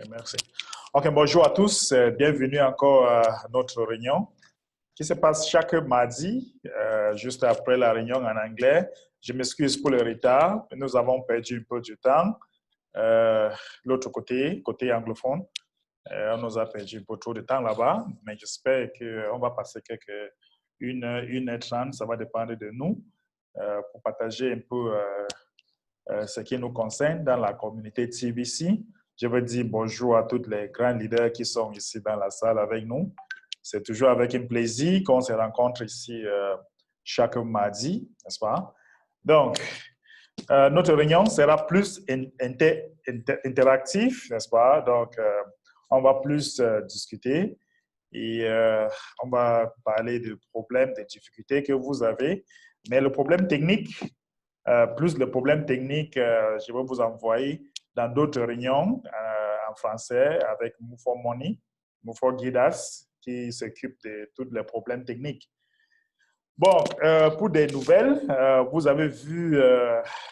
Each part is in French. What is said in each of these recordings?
Merci. OK, bonjour à tous. Bienvenue encore à notre réunion qui se passe chaque mardi, juste après la réunion en anglais. Je m'excuse pour le retard. Nous avons perdu un peu du temps. L'autre côté anglophone, on nous a perdu un peu trop de temps là-bas, mais j'espère qu'on va passer une heure 30. Ça va dépendre de nous pour partager un peu ce qui nous concerne dans la communauté TBC. Je veux dire bonjour à tous les grands leaders qui sont ici dans la salle avec nous. C'est toujours avec un plaisir qu'on se rencontre ici chaque mardi, n'est-ce pas? Donc, notre réunion sera plus interactive, n'est-ce pas? Donc, on va plus discuter et on va parler de problèmes, des difficultés que vous avez. Mais le problème technique, plus le problème technique, je vais vous envoyer dans d'autres réunions en français avec Mufo Money, Mufo Guidas, qui s'occupe de tous les problèmes techniques. Bon, pour des nouvelles, vous avez vu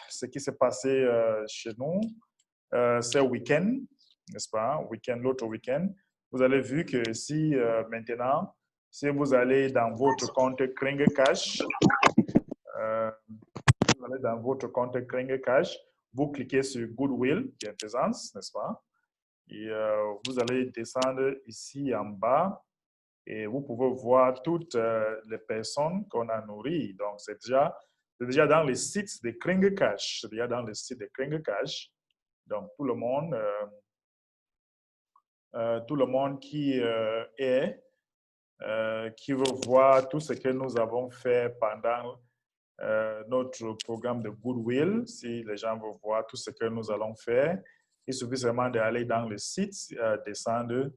ce qui s'est passé chez nous ce week-end, n'est-ce pas? L'autre week-end. Vous avez vu que si maintenant, si vous allez dans votre compte Kringle Cash, vous allez dans votre compte Kringle Cash, vous cliquez sur Goodwill, bienfaisance, n'est-ce pas? Et vous allez descendre ici en bas et vous pouvez voir toutes les personnes qu'on a nourries. Donc, c'est déjà dans le site de Kringle Cash. C'est déjà dans le site de Kringle Cash. Donc, tout le monde qui qui veut voir tout ce que nous avons fait pendant notre programme de Goodwill, si les gens veulent voir tout ce que nous allons faire, il suffit seulement d'aller dans le site, descendre,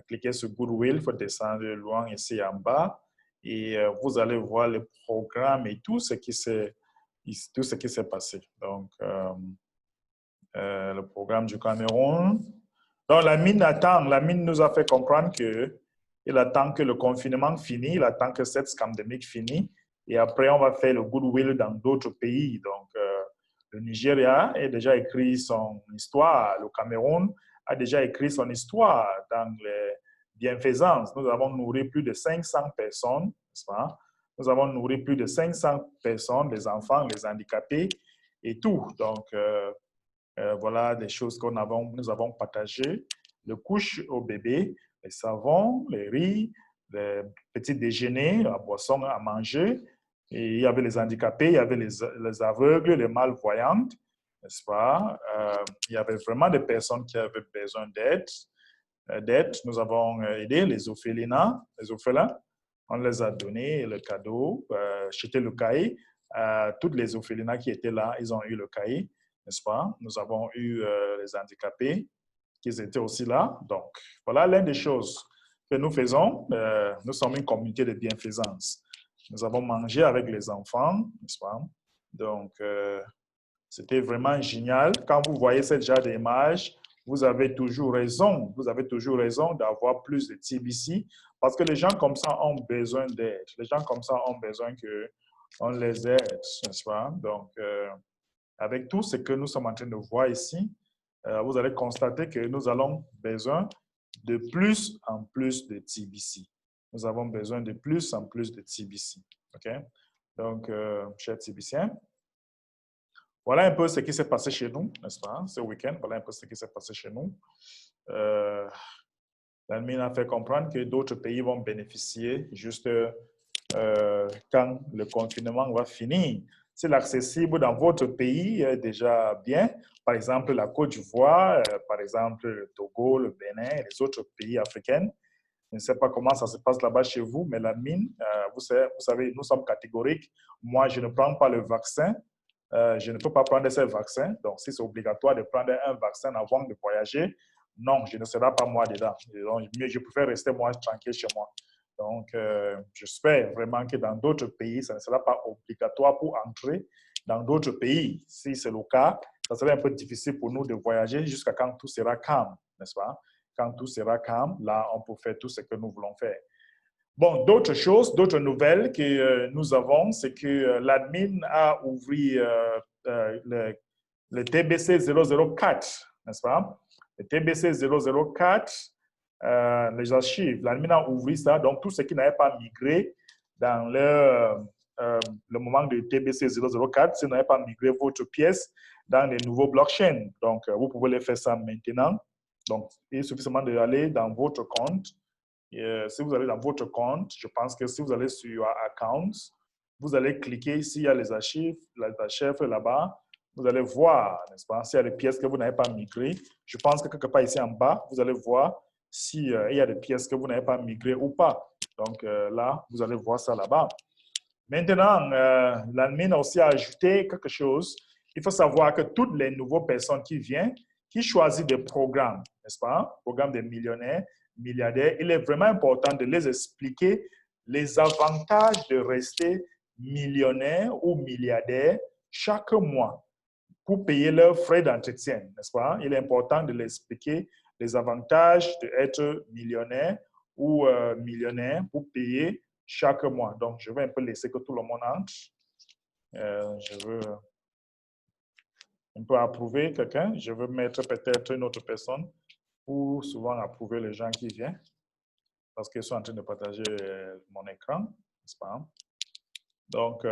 cliquer sur Goodwill, il faut descendre loin ici en bas et vous allez voir le programme et tout ce qui s'est passé. Donc, le programme du Cameroun. Donc, la mine nous a fait comprendre qu'il attend que le confinement finisse, il attend que cette pandémie finisse. Et après, on va faire le Goodwill dans d'autres pays. Donc, le Nigeria a déjà écrit son histoire. Le Cameroun a déjà écrit son histoire dans les bienfaisances. Nous avons nourri plus de 500 personnes, n'est-ce pas? Nous avons nourri plus de 500 personnes, les enfants, les handicapés et tout. Donc, voilà des choses que nous avons partagées. Le couche au bébé, les savons, les riz, les petits déjeuners, la boisson à manger. Et il y avait les handicapés, il y avait les aveugles, les malvoyantes, n'est-ce pas? Il y avait vraiment des personnes qui avaient besoin d'aide. Nous avons aidé les orphelins. On les a donné le cadeau, jeté le cahier. Toutes les orphelinats qui étaient là, ils ont eu le cahier, n'est-ce pas? Nous avons eu les handicapés qui étaient aussi là. Donc, voilà l'une des choses que nous faisons. Nous sommes une communauté de bienfaisance. Nous avons mangé avec les enfants, n'est-ce pas? Donc, c'était vraiment génial. Quand vous voyez ce genre d'image, vous avez toujours raison. Vous avez toujours raison d'avoir plus de TBC parce que les gens comme ça ont besoin d'aide. Les gens comme ça ont besoin qu'on les aide, n'est-ce pas? Donc, avec tout ce que nous sommes en train de voir ici, vous allez constater que nous avons besoin de plus en plus de TBC. Nous avons besoin de plus en plus de TBC. OK? Donc, chers TBCiens, voilà un peu ce qui s'est passé chez nous, n'est-ce pas, ce week-end. Voilà un peu ce qui s'est passé chez nous. L'admin a fait comprendre que d'autres pays vont bénéficier juste quand le confinement va finir. C'est l'accessible dans votre pays déjà bien. Par exemple, la Côte d'Ivoire, par exemple, le Togo, le Bénin et les autres pays africains. Je ne sais pas comment ça se passe là-bas chez vous, mais l'admin, vous savez, nous sommes catégoriques. Moi, je ne prends pas le vaccin. Je ne peux pas prendre ce vaccin. Donc, si c'est obligatoire de prendre un vaccin avant de voyager, non, je ne serai pas moi dedans. Donc, je préfère rester moi tranquille chez moi. Donc, j'espère vraiment que dans d'autres pays, ça ne sera pas obligatoire pour entrer dans d'autres pays. Si c'est le cas, ça serait un peu difficile pour nous de voyager jusqu'à quand tout sera calme, n'est-ce pas? Quand tout sera calme, là, on peut faire tout ce que nous voulons faire. Bon, d'autres choses, d'autres nouvelles que nous avons, c'est que l'admin a ouvert le TBC 004, n'est-ce pas? Le TBC 004, les archives, l'admin a ouvert ça, donc tout ce qui n'avait pas migré dans le moment de TBC 004, si vous n'avez pas migré votre pièce dans les nouveaux blockchains. Donc, vous pouvez le faire ça maintenant. Donc, il suffit seulement d'aller dans votre compte. Si vous allez dans votre compte, je pense que si vous allez sur Accounts, vous allez cliquer ici, il y a les archives là-bas. Vous allez voir, n'est-ce pas, s'il y a des pièces que vous n'avez pas migrées. Je pense que quelque part ici en bas, vous allez voir s'il y a des pièces que vous n'avez pas migrées ou pas. Donc là, vous allez voir ça là-bas. Maintenant, l'admin a aussi ajouté quelque chose. Il faut savoir que toutes les nouvelles personnes qui viennent, qui choisissent des programmes, n'est-ce pas, programmes des millionnaires, milliardaires, il est vraiment important de les expliquer les avantages de rester millionnaire ou milliardaire chaque mois pour payer leurs frais d'entretien, n'est-ce pas? Il est important de l'expliquer les avantages d'être millionnaire ou millionnaire pour payer chaque mois. Donc, je vais un peu laisser que tout le monde entre. Je veux un peu approuver quelqu'un. Je veux mettre peut-être une autre personne pour souvent approuver les gens qui viennent parce qu'ils sont en train de partager mon écran, n'est-ce pas? Donc,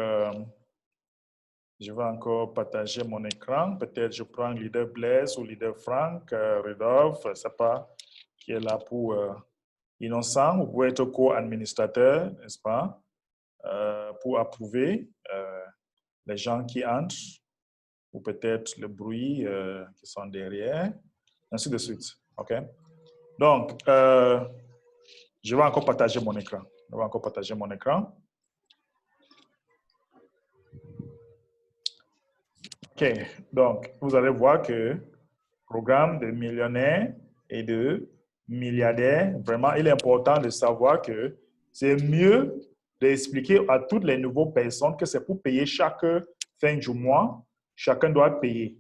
je vais encore partager mon écran. Peut-être je prends leader Blaise ou leader Frank, Rudolph, je ne sais pas qui est là pour Innocent. Vous pouvez être co-administrateur, n'est-ce pas, pour approuver les gens qui entrent ou peut-être le bruit qui sont derrière, ainsi de suite. OK? Donc, je vais encore partager mon écran. Je vais encore partager mon écran. OK. Donc, vous allez voir que programme de millionnaires et de milliardaires, vraiment, il est important de savoir que c'est mieux d'expliquer à toutes les nouvelles personnes que c'est pour payer chaque fin du mois, chacun doit payer.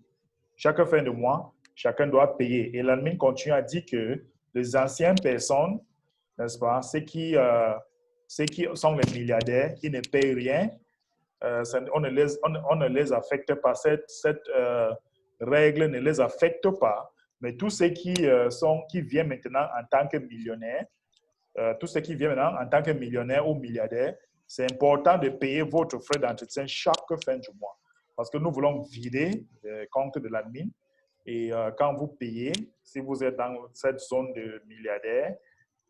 Chaque fin de mois, chacun doit payer. Et l'admin continue à dire que les anciennes personnes, n'est-ce pas, ceux qui sont les milliardaires, ils ne payent rien. On ne les affecte pas. Cette règle ne les affecte pas. Mais tous ceux qui viennent maintenant en tant que millionnaires, tous ceux qui viennent maintenant en tant que millionnaires ou milliardaires, c'est important de payer votre frais d'entretien chaque fin du mois. Parce que nous voulons vider le compte de l'admin. Et quand vous payez, si vous êtes dans cette zone de milliardaires,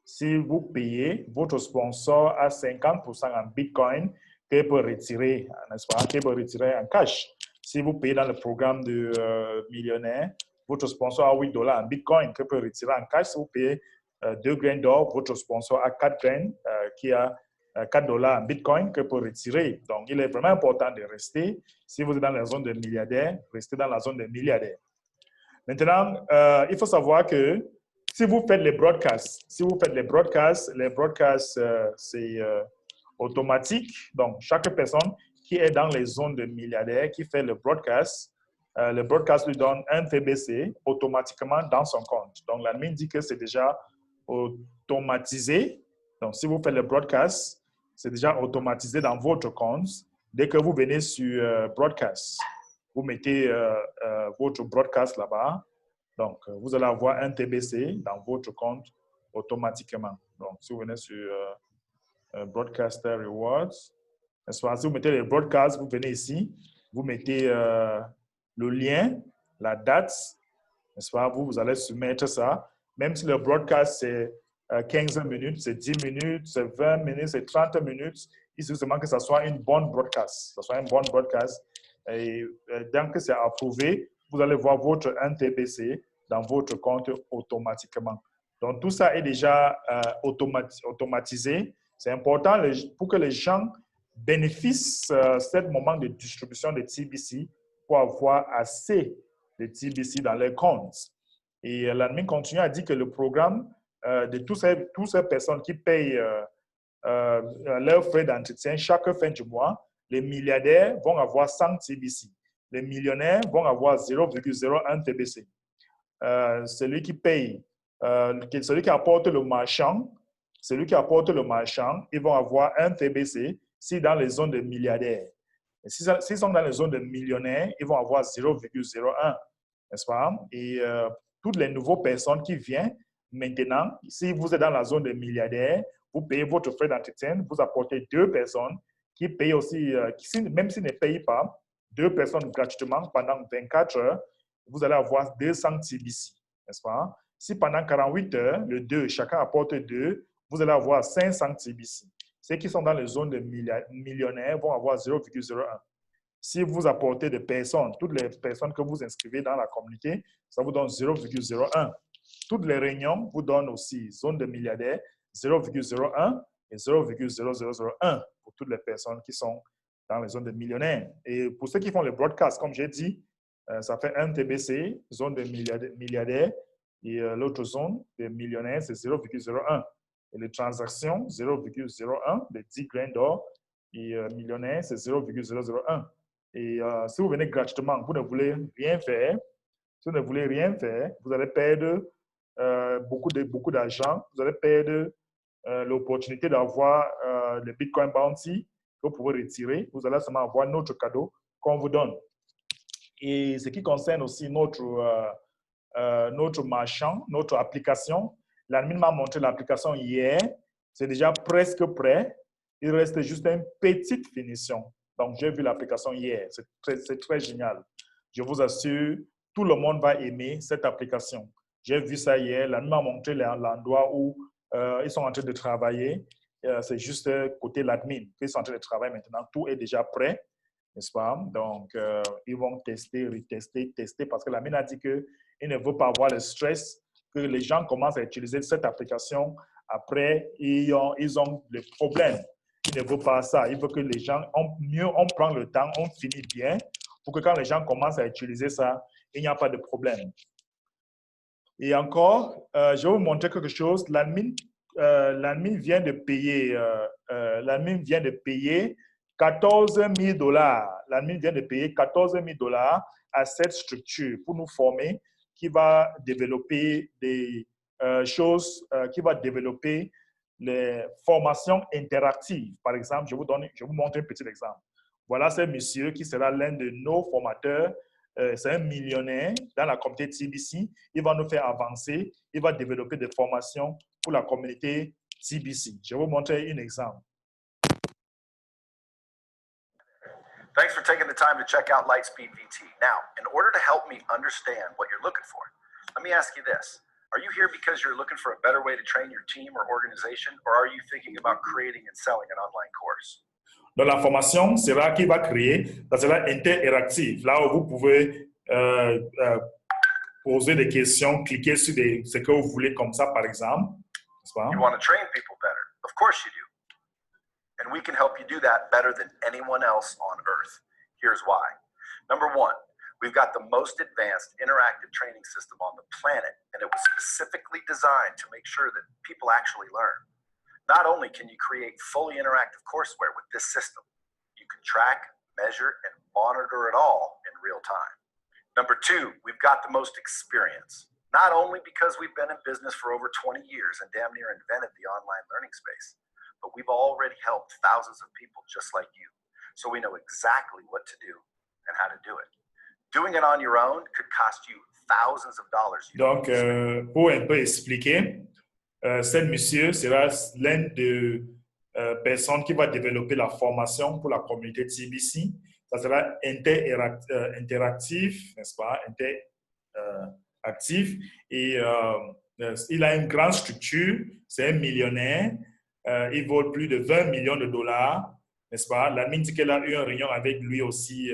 si vous payez, votre sponsor a 50% en Bitcoin qu'il peut retirer, n'est-ce pas, qu'il peut retirer en cash. Si vous payez dans le programme de millionnaire, votre sponsor a $8 en Bitcoin qu'il peut retirer en cash. Si vous payez 2 grains d'or, votre sponsor a 4 grains qui a $4 en Bitcoin qu'il peut retirer. Donc, il est vraiment important de rester. Si vous êtes dans la zone des milliardaires, restez dans la zone des milliardaires. Maintenant, il faut savoir que si vous faites les broadcasts, c'est automatique. Donc, chaque personne qui est dans les zones de milliardaires, qui fait le broadcast lui donne un TBC automatiquement dans son compte. Donc, l'admin dit que c'est déjà automatisé. Donc, si vous faites le broadcast, c'est déjà automatisé dans votre compte. Dès que vous venez sur broadcast, vous mettez votre broadcast là-bas. Donc, vous allez avoir un TBC dans votre compte automatiquement. Donc, si vous venez sur Broadcaster Rewards, si vous mettez les broadcasts, vous venez ici, vous mettez le lien, la date, n'est-ce pas? Vous allez soumettre ça. Même si le broadcast, c'est 15 minutes, c'est 10 minutes, c'est 20 minutes, c'est 30 minutes, il suffit seulement que ce soit une bonne broadcast. Que ce soit une bonne broadcast. Et dès que c'est approuvé, vous allez voir votre NTBC dans votre compte automatiquement. Donc, tout ça est déjà automatisé. C'est important pour que les gens bénéficient de ce moment de distribution de TBC pour avoir assez de TBC dans les comptes. Et l'admin continue à dire que le programme de toutes ces personnes qui payent leurs frais d'entretien chaque fin du mois, les milliardaires vont avoir 100 TBC. Les millionnaires vont avoir 0,01 TBC. Celui qui paye, celui qui apporte le marchand, ils vont avoir un TBC si dans les zones de milliardaires. S'ils sont dans les zones de millionnaires, ils vont avoir 0,01, n'est-ce pas? Et toutes les nouvelles personnes qui viennent maintenant, si vous êtes dans la zone des milliardaires, vous payez votre frais d'entretien, vous apportez 2 personnes qui payent aussi, même s'ils ne payent pas, 2 personnes gratuitement pendant 24 heures, vous allez avoir 200 TBC, n'est-ce pas? Si pendant 48 heures, le 2, chacun apporte 2, vous allez avoir 500 TBC. Ceux qui sont dans les zones de millionnaires vont avoir 0,01. Si vous apportez des personnes, toutes les personnes que vous inscrivez dans la communauté, ça vous donne 0,01. Toutes les réunions vous donnent aussi zone de milliardaires 0,01 et 0,0001 pour toutes les personnes qui sont dans les zones de millionnaires. Et pour ceux qui font les broadcasts, comme j'ai dit, ça fait 1 TBC, zone de milliardaires, et l'autre zone de millionnaires, c'est 0,01. Et les transactions, 0,01, les 10 grains d'or, et millionnaires, c'est 0,001. Et si vous venez gratuitement, vous ne voulez rien faire, si vous ne voulez rien faire, vous allez perdre beaucoup d'argent, vous allez perdre l'opportunité d'avoir le Bitcoin Bounty que vous pouvez retirer. Vous allez seulement avoir notre cadeau qu'on vous donne. Et ce qui concerne aussi notre marchand, notre application, l'admin m'a montré l'application hier, c'est déjà presque prêt. Il reste juste une petite finition. Donc, j'ai vu l'application hier. C'est très génial. Je vous assure, tout le monde va aimer cette application. J'ai vu ça hier. L'admin m'a montré l'endroit où ils sont en train de travailler. C'est juste côté l'admin qu'ils sont en train de travailler maintenant. Tout est déjà prêt, n'est-ce pas? Donc, ils vont tester, retester, tester parce que l'admin a dit qu'il ne veut pas avoir le stress que les gens commencent à utiliser cette application. Après, ils ont des problèmes. Il ne veut pas ça. Il veut que les gens, on prend le temps, on finit bien pour que quand les gens commencent à utiliser ça, il n'y a pas de problème. Et encore, je vais vous montrer quelque chose. L'admin vient de payer, 14 000 $. L'admin vient de payer 14 000 $ à cette structure pour nous former, qui va développer des choses, qui va développer les formations interactives. Par exemple, je vous montre un petit exemple. Voilà ce monsieur qui sera l'un de nos formateurs. C'est un millionnaire dans la communauté TBC. Il va nous faire avancer. Il va développer des formations pour la communauté TBC. Je vais vous montrer un exemple. Thanks for taking the time to check out Lightspeed VT. Now, in order to help me understand what you're looking for, let me ask you this. Are you here because you're looking for a better way to train your team or organization, or are you thinking about creating and selling an online course? Donc, la formation sera qui va créer, ça sera interactive, là où vous pouvez poser des questions, cliquer sur ce que vous voulez comme ça, par exemple. You want to train people better? Of course you do. And we can help you do that better than anyone else on earth. Here's why. Number one, we've got the most advanced interactive training system on the planet, and it was specifically designed to make sure that people actually learn. Not only can you create fully interactive courseware with this system, you can track, measure, and monitor it all in real time. Number two, we've got the most experience. Not only because we've been in business for over 20 years and damn near invented the online learning space, but we've already helped thousands of people just like you. So we know exactly what to do and how to do it. Doing it on your own could cost you thousands of dollars. Donc, pour un peu expliquer, ce monsieur sera l'un des personnes qui va développer la formation pour la communauté TBC. Ça sera interactif, n'est-ce pas? Interactif. Et il a une grande structure. C'est un millionnaire. Il vaut plus de 20 millions de dollars, n'est-ce pas? L'admin dit qu'elle a eu une réunion avec lui aussi.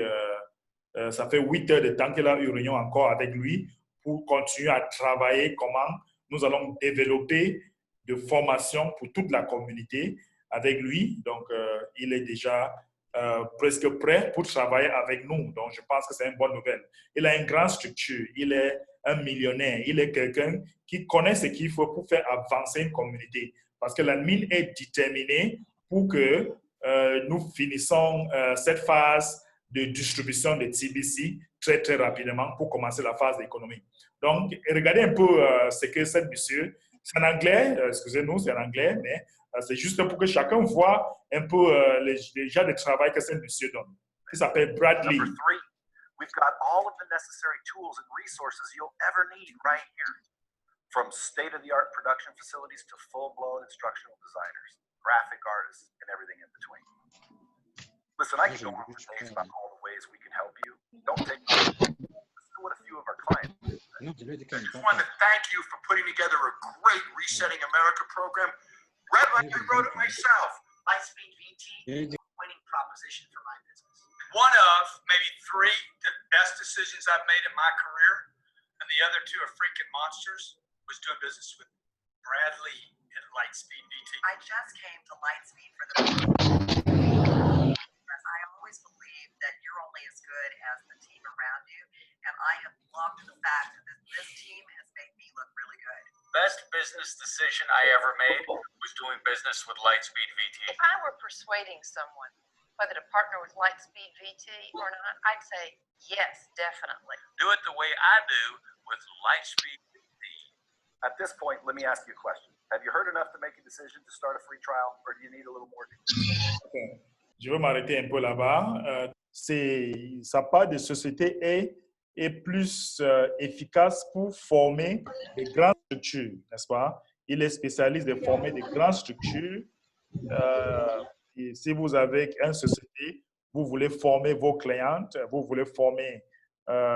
Ça fait 8 heures de temps qu'elle a eu une réunion encore avec lui pour continuer à travailler comment nous allons développer de formation pour toute la communauté avec lui. Donc, il est déjà presque prêt pour travailler avec nous. Donc, je pense que c'est une bonne nouvelle. Il a une grande structure. Il est un millionnaire. Il est quelqu'un qui connaît ce qu'il faut pour faire avancer une communauté. Parce que l'admin est déterminé pour que nous finissons cette phase de distribution de TBC très, très rapidement pour commencer la phase d'économie. Donc, regardez un peu ce que ce monsieur, c'est en anglais, excusez-nous, c'est en anglais, mais c'est juste pour que chacun voit un peu les genres de travail que ce monsieur donne. Il s'appelle Bradley. Number three, We've got all of the necessary tools and resources you'll ever need right here. From state-of-the-art production facilities to full-blown instructional designers, graphic artists, and everything in between. Listen, I can go on for days about all the ways we can help you. Don't take long. Let's do what a few of our clients do. I just wanted to thank you for putting together a great Resetting America program. Read like I wrote it myself. Lightspeed VT, winning proposition for my business. One of maybe 3 the best decisions I've made in my career, and the other 2 are freaking monsters, was doing business with Bradley and Lightspeed VT. I just came to Lightspeed for the because I always believe that you're only as good as the team around you, and I have loved the fact that this team has made me look really good. Best business decision I ever made was doing business with Lightspeed VT. If I were persuading someone whether to partner with Lightspeed VT or not, I'd say yes, definitely. Do it the way I do with Lightspeed VT. At this point, let me ask you a question. Have you heard enough to make a decision to start a free trial, or do you need a little more? Okay. Je vais m'arrêter un peu là-bas. Sa part de société est plus efficace pour former des grandes structures, n'est-ce pas? Il est spécialiste de former des grandes structures. Et si vous avez une société, vous voulez former vos clientes, vous voulez former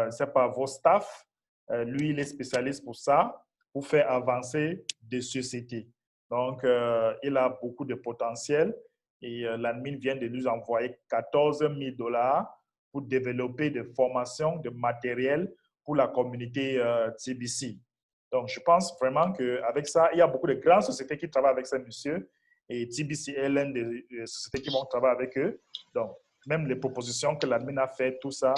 c'est pas vos staff, lui, il est spécialiste pour ça, pour faire avancer des sociétés. Donc, il a beaucoup de potentiel et l'admin vient de nous envoyer $14 000 pour développer des formations, de matériel pour la communauté TBC. Donc, je pense vraiment qu'avec ça, il y a beaucoup de grandes sociétés qui travaillent avec ces monsieur et TBC est l'une des sociétés qui vont travailler avec eux. Donc, même les propositions que l'admin a faites, tout ça,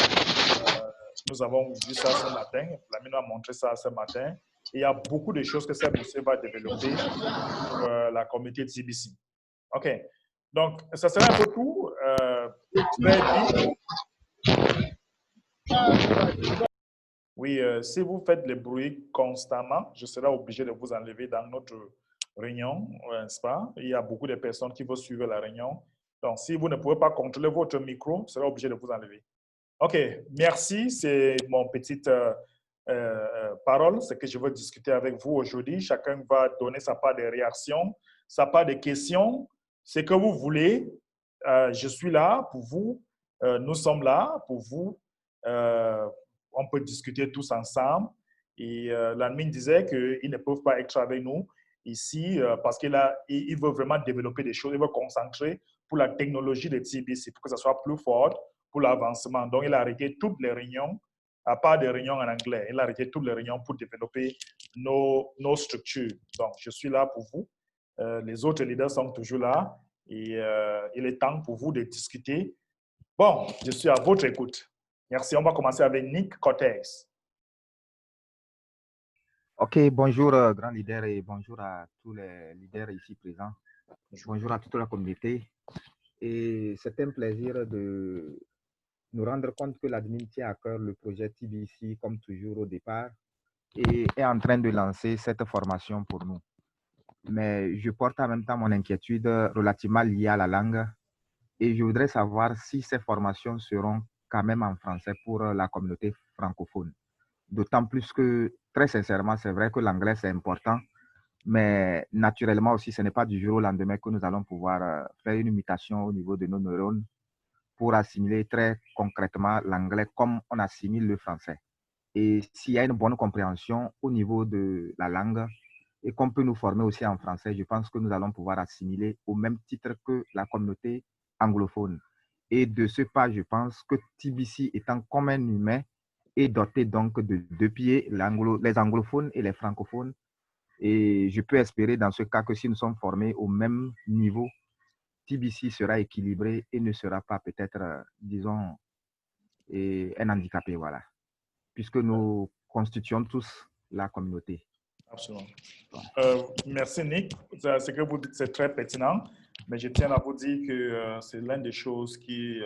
nous avons vu ça ce matin. L'admin a montré ça ce matin. Et il y a beaucoup de choses que ce monsieur va développer pour la communauté TBC. OK. Donc, ça sera un peu tout. Très vite. Oui, si vous faites le bruit constamment, je serai obligé de vous enlever dans notre réunion, n'est-ce pas? Il y a beaucoup de personnes qui vont suivre la réunion. Donc, si vous ne pouvez pas contrôler votre micro, je serai obligé de vous enlever. OK, merci. C'est mon petite parole, ce que je veux discuter avec vous aujourd'hui. Chacun va donner sa part de réaction, sa part de questions, ce que vous voulez. Je suis là pour vous. Nous sommes là pour vous. On peut discuter tous ensemble. Et l'admin disait qu'ils ne peuvent pas être avec nous ici parce qu'il veut vraiment développer des choses. Il veut concentrer pour la technologie de TBC pour que ça soit plus fort pour l'avancement. Donc, il a arrêté toutes les réunions, à part des réunions en anglais. Il a arrêté toutes les réunions pour développer nos structures. Donc, je suis là pour vous. Les autres leaders sont toujours là et il est temps pour vous de discuter. Bon, je suis à votre écoute. Merci. On va commencer avec Nick Cortez. OK, bonjour grand leader et bonjour à tous les leaders ici présents. Bonjour à toute la communauté. Et c'est un plaisir de nous rendre compte que l'admin tient à cœur le projet TBC comme toujours au départ et est en train de lancer cette formation pour nous. Mais je porte en même temps mon inquiétude relativement liée à la langue et je voudrais savoir si ces formations seront quand même en français pour la communauté francophone. D'autant plus que, très sincèrement, c'est vrai que l'anglais, c'est important, mais naturellement aussi, ce n'est pas du jour au lendemain que nous allons pouvoir faire une mutation au niveau de nos neurones pour assimiler très concrètement l'anglais comme on assimile le français. Et s'il y a une bonne compréhension au niveau de la langue et qu'on peut nous former aussi en français, je pense que nous allons pouvoir assimiler au même titre que la communauté anglophone. Et de ce pas, je pense que TBC étant comme un humain est doté donc de 2 pieds, les anglophones et les francophones. Et je peux espérer dans ce cas que si nous sommes formés au même niveau, TBC sera équilibré et ne sera pas peut-être, disons, un handicapé, voilà. Puisque nous constituons tous la communauté. Absolument. Merci Nick. Ce que vous dites, c'est très pertinent, mais je tiens à vous dire que c'est l'une des choses qui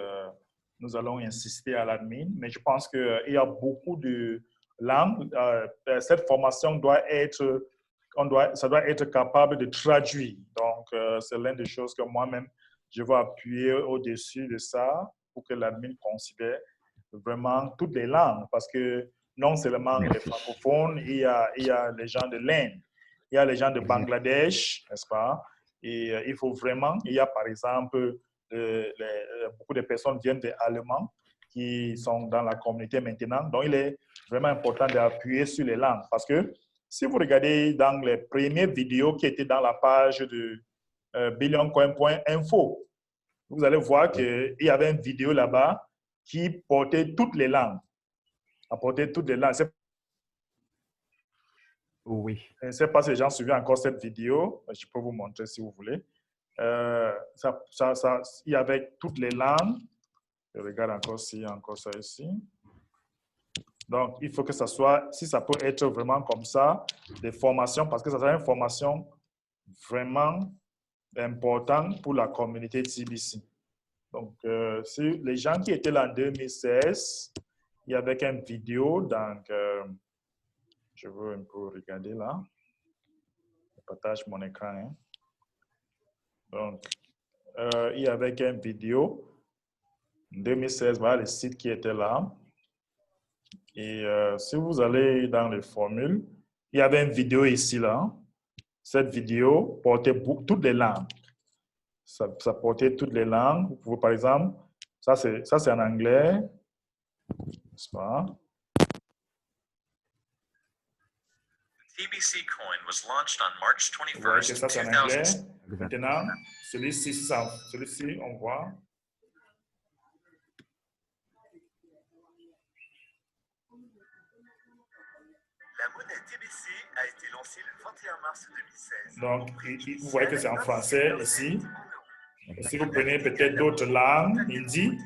nous allons insister à l'admin. Mais je pense qu'il y a beaucoup de langues. Cette formation doit être, ça doit être capable de traduire. Donc, c'est l'une des choses que moi-même, je vais appuyer au-dessus de ça pour que l'admin considère vraiment toutes les langues parce que non seulement les francophones, il y a les gens de l'Inde, il y a les gens de Bangladesh, n'est-ce pas? Et il faut vraiment, il y a par exemple, beaucoup de personnes viennent des Allemands qui sont dans la communauté maintenant. Donc, il est vraiment important d'appuyer sur les langues parce que si vous regardez dans les premières vidéos qui étaient dans la page de billioncoin.info, vous allez voir qu'il y avait une vidéo là-bas qui portait toutes les langues. Apportait toutes les langues. Oui. Je ne sais pas si les gens suivaient encore cette vidéo. Je peux vous montrer si vous voulez. Il y avait toutes les langues. Je regarde encore s'il y a encore ça ici. Donc, il faut que ça soit, si ça peut être vraiment comme ça, des formations, parce que ça sera une formation vraiment importante pour la communauté TBC. Donc, si les gens qui étaient là en 2016, il y avait une vidéo, donc, je veux un peu regarder là. Je partage mon écran. Hein. Donc, il y avait une vidéo en 2016, voilà le site qui était là. Et si vous allez dans les formules, il y avait une vidéo ici, là. Cette vidéo portait toutes les langues. Ça portait toutes les langues. Vous pouvez, par exemple, ça c'est en anglais. N'est-ce pas? TBC Coin was launched on March Vous voyez que 21st, ça c'est en anglais. 2000. Maintenant, celui-ci, on voit. La monnaie TBC a été lancée le 21 mars 2016. Donc, vous voyez que c'est en français ici. Si vous prenez peut-être d'autres langues, hindi.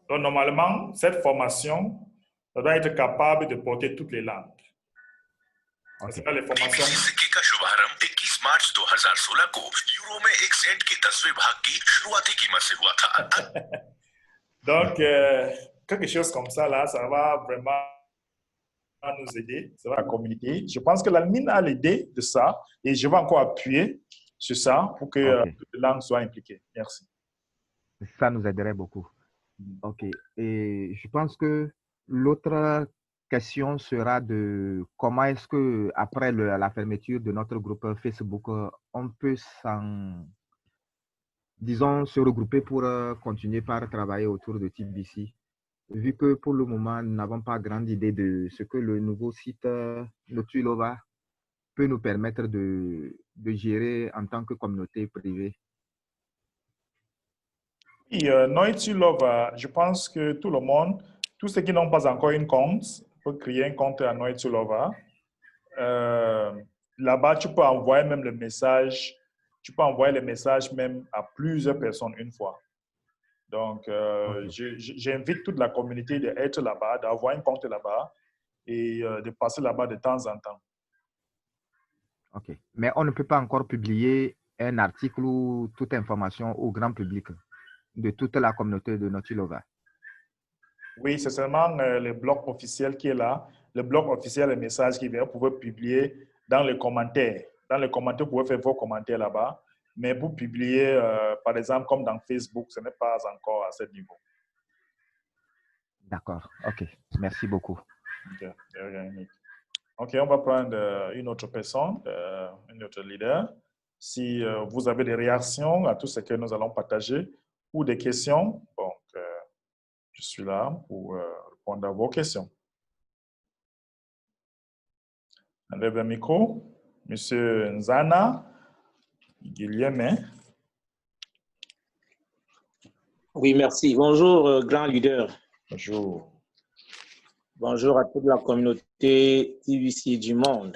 Donc, normalement, cette formation ça doit être capable de porter toutes les langues. C'est pas les formations. सिक्के का शुभारंभ 21 मार्च 2016 को यूरो में 1 सेंट के 10वें भाग की शुरुआती कीमत से हुआ था. Donc, quelque chose comme ça, là, ça va vraiment nous aider, ça va la communauté. Je pense que la mine a l'idée de ça et je vais encore appuyer sur ça pour que toutes les langues soient impliquées. Merci. Ça nous aiderait beaucoup. OK. Et je pense que l'autre question sera de comment est-ce que après la fermeture de notre groupe Facebook, on peut disons, se regrouper pour continuer par travailler autour de TBC. Vu que pour le moment, nous n'avons pas grande idée de ce que le nouveau site Notulova peut nous permettre de gérer en tant que communauté privée. Oui, Notulova, je pense que tout le monde, tous ceux qui n'ont pas encore un compte, peuvent créer un compte à Notulova. Là-bas, tu peux envoyer même le message, tu peux envoyer les messages même à plusieurs personnes une fois. Donc, j'invite toute la communauté d'être là-bas, d'avoir un compte là-bas et de passer là-bas de temps en temps. OK. Mais on ne peut pas encore publier un article ou toute information au grand public de toute la communauté de Notulova. Oui, c'est seulement le blog officiel qui est là. Le blog officiel, les messages qui viennent, vous pouvez publier dans les commentaires. Dans les commentaires, vous pouvez faire vos commentaires là-bas. Mais pour publier, par exemple, comme dans Facebook, ce n'est pas encore à ce niveau. D'accord. OK. Merci beaucoup. OK, on va prendre une autre personne, une autre leader. Si vous avez des réactions à tout ce que nous allons partager ou des questions, bon, je suis là pour répondre à vos questions. Enlève le micro. Monsieur Nzana. Guillaume. Oui, merci. Bonjour, grand leader. Bonjour. Bonjour à toute la communauté TBC du monde.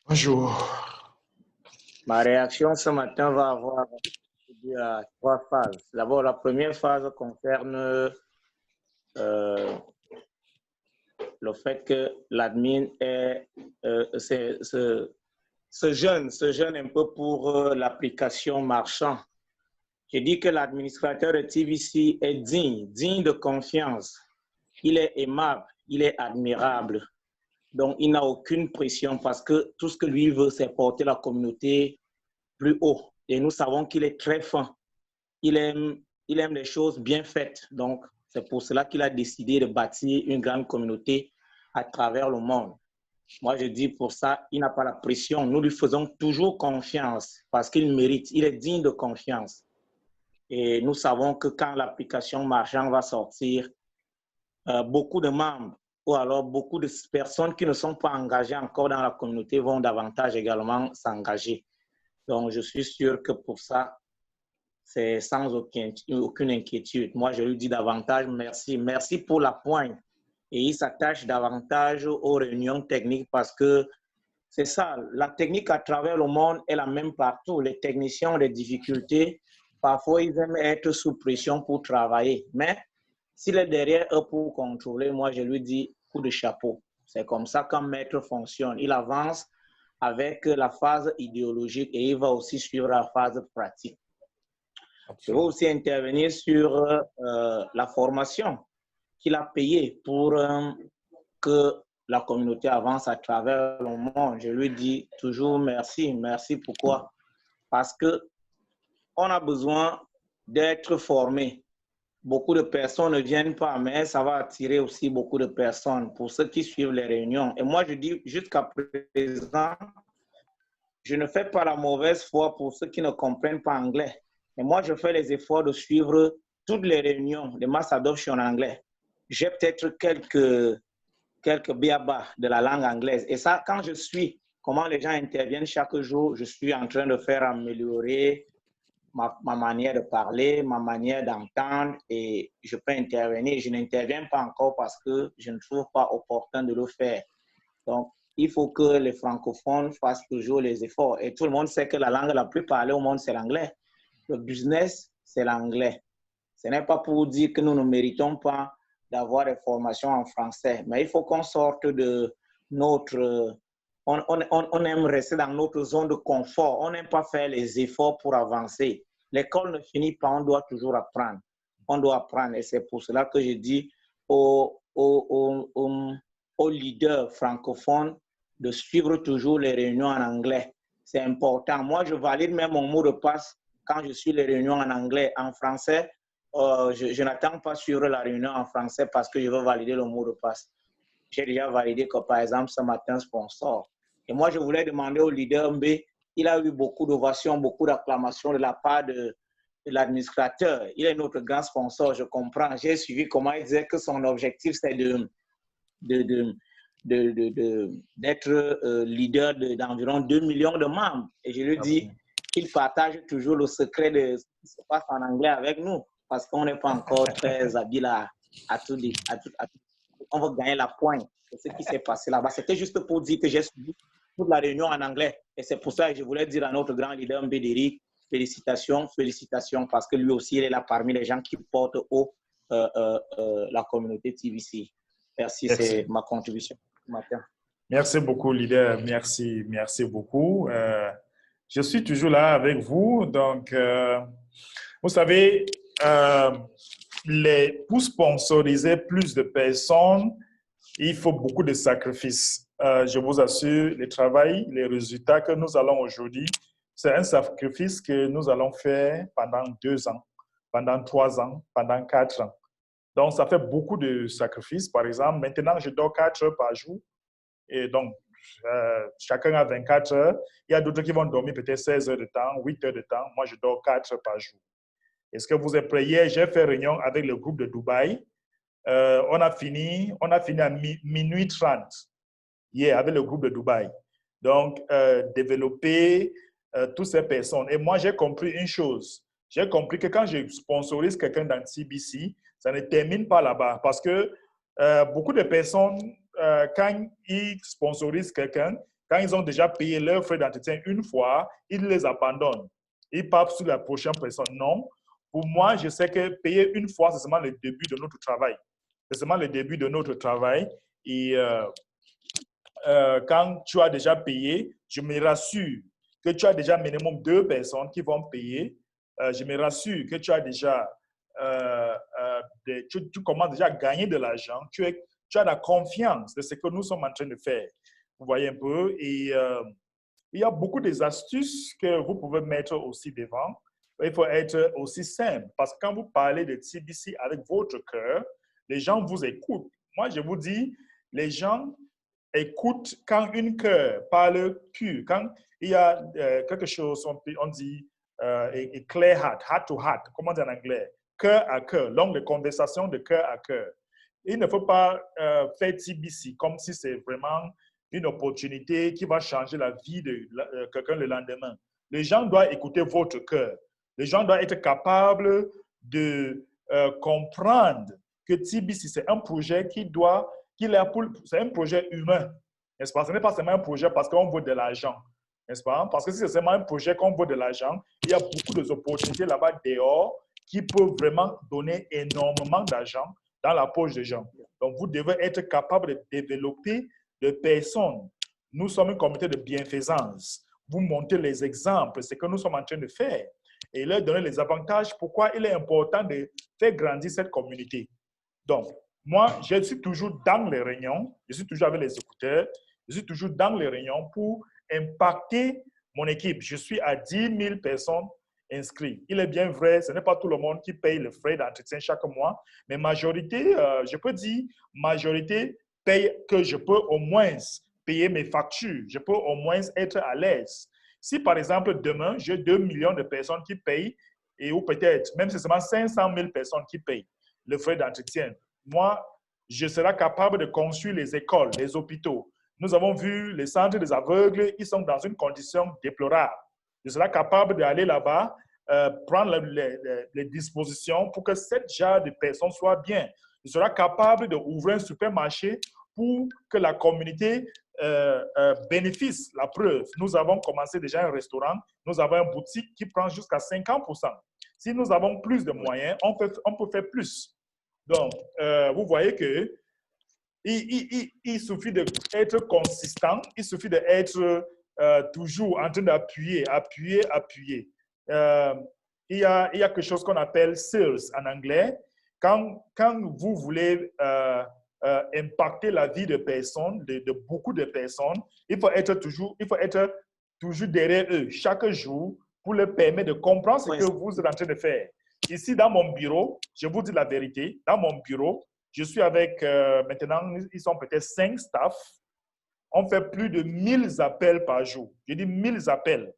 Bonjour. Ma réaction ce matin va avoir 3 phases. D'abord, la première phase concerne le fait que l'admin se jeûne un peu pour l'application marchand. Je dis que l'administrateur de TBC est digne de confiance. Il est aimable, il est admirable. Donc, il n'a aucune pression parce que tout ce que lui veut, c'est porter la communauté plus haut. Et nous savons qu'il est très fin. Il aime il aime les choses bien faites. Donc, c'est pour cela qu'il a décidé de bâtir une grande communauté à travers le monde. Moi, je dis pour ça, il n'a pas la pression. Nous lui faisons toujours confiance parce qu'il mérite. Il est digne de confiance. Et nous savons que quand l'application Marchand va sortir, beaucoup de membres ou alors beaucoup de personnes qui ne sont pas engagées encore dans la communauté vont davantage également s'engager. Donc, je suis sûr que pour ça, c'est sans aucune inquiétude. Moi, je lui dis davantage merci. Merci pour la pointe. Et il s'attache davantage aux réunions techniques parce que c'est ça, la technique à travers le monde est la même partout. Les techniciens ont des difficultés. Parfois, ils aiment être sous pression pour travailler. Mais s'il est derrière eux pour contrôler, moi, je lui dis coup de chapeau. C'est comme ça qu'un maître fonctionne. Il avance avec la phase idéologique et il va aussi suivre la phase pratique. Je vais aussi intervenir sur la formation qu'il a payée pour que la communauté avance à travers le monde. Je lui dis toujours merci. Merci pourquoi? Parce qu'on a besoin d'être formé. Beaucoup de personnes ne viennent pas, mais ça va attirer aussi beaucoup de personnes pour ceux qui suivent les réunions. Et moi, je dis jusqu'à présent, je ne fais pas la mauvaise foi pour ceux qui ne comprennent pas anglais. Et moi, je fais les efforts de suivre toutes les réunions de mass adoption en anglais. J'ai peut-être quelques béabas de la langue anglaise. Et ça, quand je suis comment les gens interviennent chaque jour, je suis en train de faire améliorer ma manière de parler, ma manière d'entendre et je peux intervenir. Je n'interviens pas encore parce que je ne trouve pas opportun de le faire. Donc, il faut que les francophones fassent toujours les efforts. Et tout le monde sait que la langue la plus parlée au monde, c'est l'anglais. Le business, c'est l'anglais. Ce n'est pas pour dire que nous ne méritons pas d'avoir des formations en français, mais il faut qu'on sorte de notre... On aime rester dans notre zone de confort. On n'aime pas faire les efforts pour avancer. L'école ne finit pas, on doit toujours apprendre. On doit apprendre et c'est pour cela que je dis aux leaders francophones de suivre toujours les réunions en anglais. C'est important. Moi, je valide même mon mot de passe quand je suis les réunions en anglais. En français, je n'attends pas suivre la réunion en français parce que je veux valider le mot de passe. J'ai déjà validé que, par exemple, ce matin, sponsor. Et moi, je voulais demander au leader Mbe, il a eu beaucoup d'ovations, beaucoup d'acclamations de la part de l'administrateur. Il est notre grand sponsor, je comprends. J'ai suivi comment il disait que son objectif, c'est d'être leader d'environ 2 millions de membres. Et je lui dis qu'il partage toujours le secret de ce qui se passe en anglais avec nous, parce qu'on n'est pas encore très habile à tout dire. On va gagner la pointe de ce qui s'est passé là-bas. C'était juste pour dire que j'ai suivi toute la réunion en anglais. Et c'est pour ça que je voulais dire à notre grand leader Mbédéric, félicitations, félicitations, parce que lui aussi, il est là parmi les gens qui portent haut la communauté TVC. Merci, c'est ma contribution ce matin. Merci beaucoup, leader. Merci, merci beaucoup. Je suis toujours là avec vous. Donc, vous savez, pour sponsoriser plus de personnes, il faut beaucoup de sacrifices. Je vous assure, le travail, les résultats que nous allons aujourd'hui, c'est un sacrifice que nous allons faire pendant 2 ans, pendant 3 ans, pendant 4 ans. Donc, ça fait beaucoup de sacrifices. Par exemple, maintenant, je dors 4 heures par jour. Et donc, chacun a 24 heures. Il y a d'autres qui vont dormir peut-être 16 heures de temps, 8 heures de temps. Moi, je dors 4 heures par jour. Est-ce que vous êtes prêts? Hier, j'ai fait réunion avec le groupe de Dubaï. On a fini à minuit 30 hier avec le groupe de Dubaï. Donc, développer toutes ces personnes. Et moi, j'ai compris une chose. J'ai compris que quand je sponsorise quelqu'un dans TBC, ça ne termine pas là-bas. Parce que beaucoup de personnes, quand ils sponsorisent quelqu'un, quand ils ont déjà payé leurs frais d'entretien une fois, ils les abandonnent. Ils partent sur la prochaine personne. Non. Pour moi, je sais que payer une fois, c'est seulement le début de notre travail. C'est seulement le début de notre travail. Et quand tu as déjà payé, je me rassure que tu as déjà minimum 2 personnes qui vont payer. Je me rassure que tu as déjà, tu commences déjà à gagner de l'argent. Tu as la confiance de ce que nous sommes en train de faire. Vous voyez un peu. Et il y a beaucoup d'astuces que vous pouvez mettre aussi devant. il faut être aussi simple. Parce que quand vous parlez de TBC avec votre cœur, les gens vous écoutent. Moi, je vous dis, les gens écoutent quand une cœur parle pur. Quand il y a quelque chose, on dit clear heart to heart, comment dire en anglais? Cœur à cœur, longue conversation de cœur à cœur. Il ne faut pas faire TBC comme si c'est vraiment une opportunité qui va changer la vie de quelqu'un le lendemain. Les gens doivent écouter votre cœur. Les gens doivent être capables de comprendre que TBC, c'est un projet c'est un projet humain. N'est-ce pas? Ce n'est pas seulement un projet parce qu'on veut de l'argent. N'est-ce pas? Parce que si c'est seulement un projet qu'on veut de l'argent, il y a beaucoup d'opportunités là-bas dehors qui peuvent vraiment donner énormément d'argent dans la poche des gens. Donc, vous devez être capable de développer des personnes. Nous sommes une communauté de bienfaisance. Vous montrez les exemples, ce que nous sommes en train de faire et leur donner les avantages. Pourquoi il est important de faire grandir cette communauté. Donc, moi, je suis toujours dans les réunions, je suis toujours avec les écouteurs, je suis toujours dans les réunions pour impacter mon équipe. Je suis à 10 000 personnes inscrites. Il est bien vrai, ce n'est pas tout le monde qui paye le frais d'entretien chaque mois, mais majorité, je peux dire, majorité paye que je peux au moins payer mes factures, je peux au moins être à l'aise. Si par exemple, demain, j'ai 2 millions de personnes qui payent, ou peut-être même si c'est seulement 500 000 personnes qui payent le frais d'entretien, moi, je serai capable de construire les écoles, les hôpitaux. Nous avons vu les centres des aveugles, ils sont dans une condition déplorable. Je serai capable d'aller là-bas, prendre les dispositions pour que cette genre de personnes soient bien. Je serai capable d'ouvrir un supermarché pour que la communauté bénéficie. La preuve, nous avons commencé déjà un restaurant, nous avons une boutique qui prend jusqu'à 50%. Si nous avons plus de moyens, on peut faire plus. Donc, vous voyez que il suffit d'être consistant, il suffit d'être toujours en train d'appuyer. Il y a quelque chose qu'on appelle sales en anglais. Quand vous voulez impacter la vie de personnes, de beaucoup de personnes, il faut être toujours derrière eux chaque jour pour leur permettre de comprendre ce que vous êtes en train de faire. Ici, dans mon bureau, je vous dis la vérité, dans mon bureau, je suis avec, maintenant, ils sont peut-être 5 staffs. On fait plus de 1000 appels par jour. Je dis 1000 appels.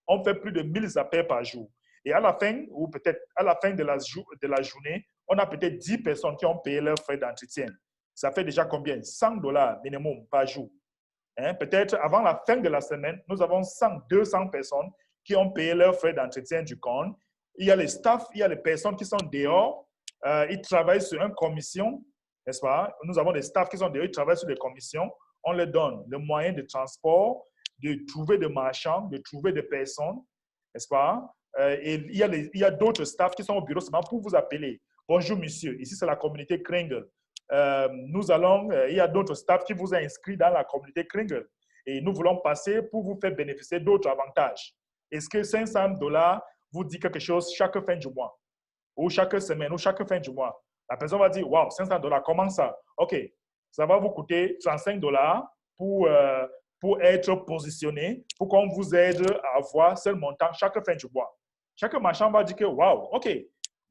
On fait plus de 1000 appels par jour. Et à la fin, ou peut-être à la fin de la journée, on a peut-être 10 personnes qui ont payé leurs frais d'entretien. Ça fait déjà combien? $100 minimum par jour. Hein? Peut-être avant la fin de la semaine, nous avons 200 personnes qui ont payé leurs frais d'entretien du compte. Il y a les staffs, il y a les personnes qui sont dehors. Ils travaillent sur une commission, n'est-ce pas? Nous avons des staffs qui sont dehors, ils travaillent sur des commissions. On leur donne le moyen de transport, de trouver des marchands, de trouver des personnes, n'est-ce pas? Et il y a d'autres staffs qui sont au bureau seulement pour vous appeler. Bonjour, monsieur. Ici, c'est la communauté Kringle. Il y a d'autres staffs qui vous ont inscrit dans la communauté Kringle. Et nous voulons passer pour vous faire bénéficier d'autres avantages. Est-ce que $500 vous dit quelque chose chaque fin du mois, ou chaque semaine, ou chaque fin du mois? La personne va dire, wow, $500, comment ça? OK, ça va vous coûter $35 pour être positionné, pour qu'on vous aide à avoir ce montant chaque fin du mois. Chaque marchand va dire que, wow, OK,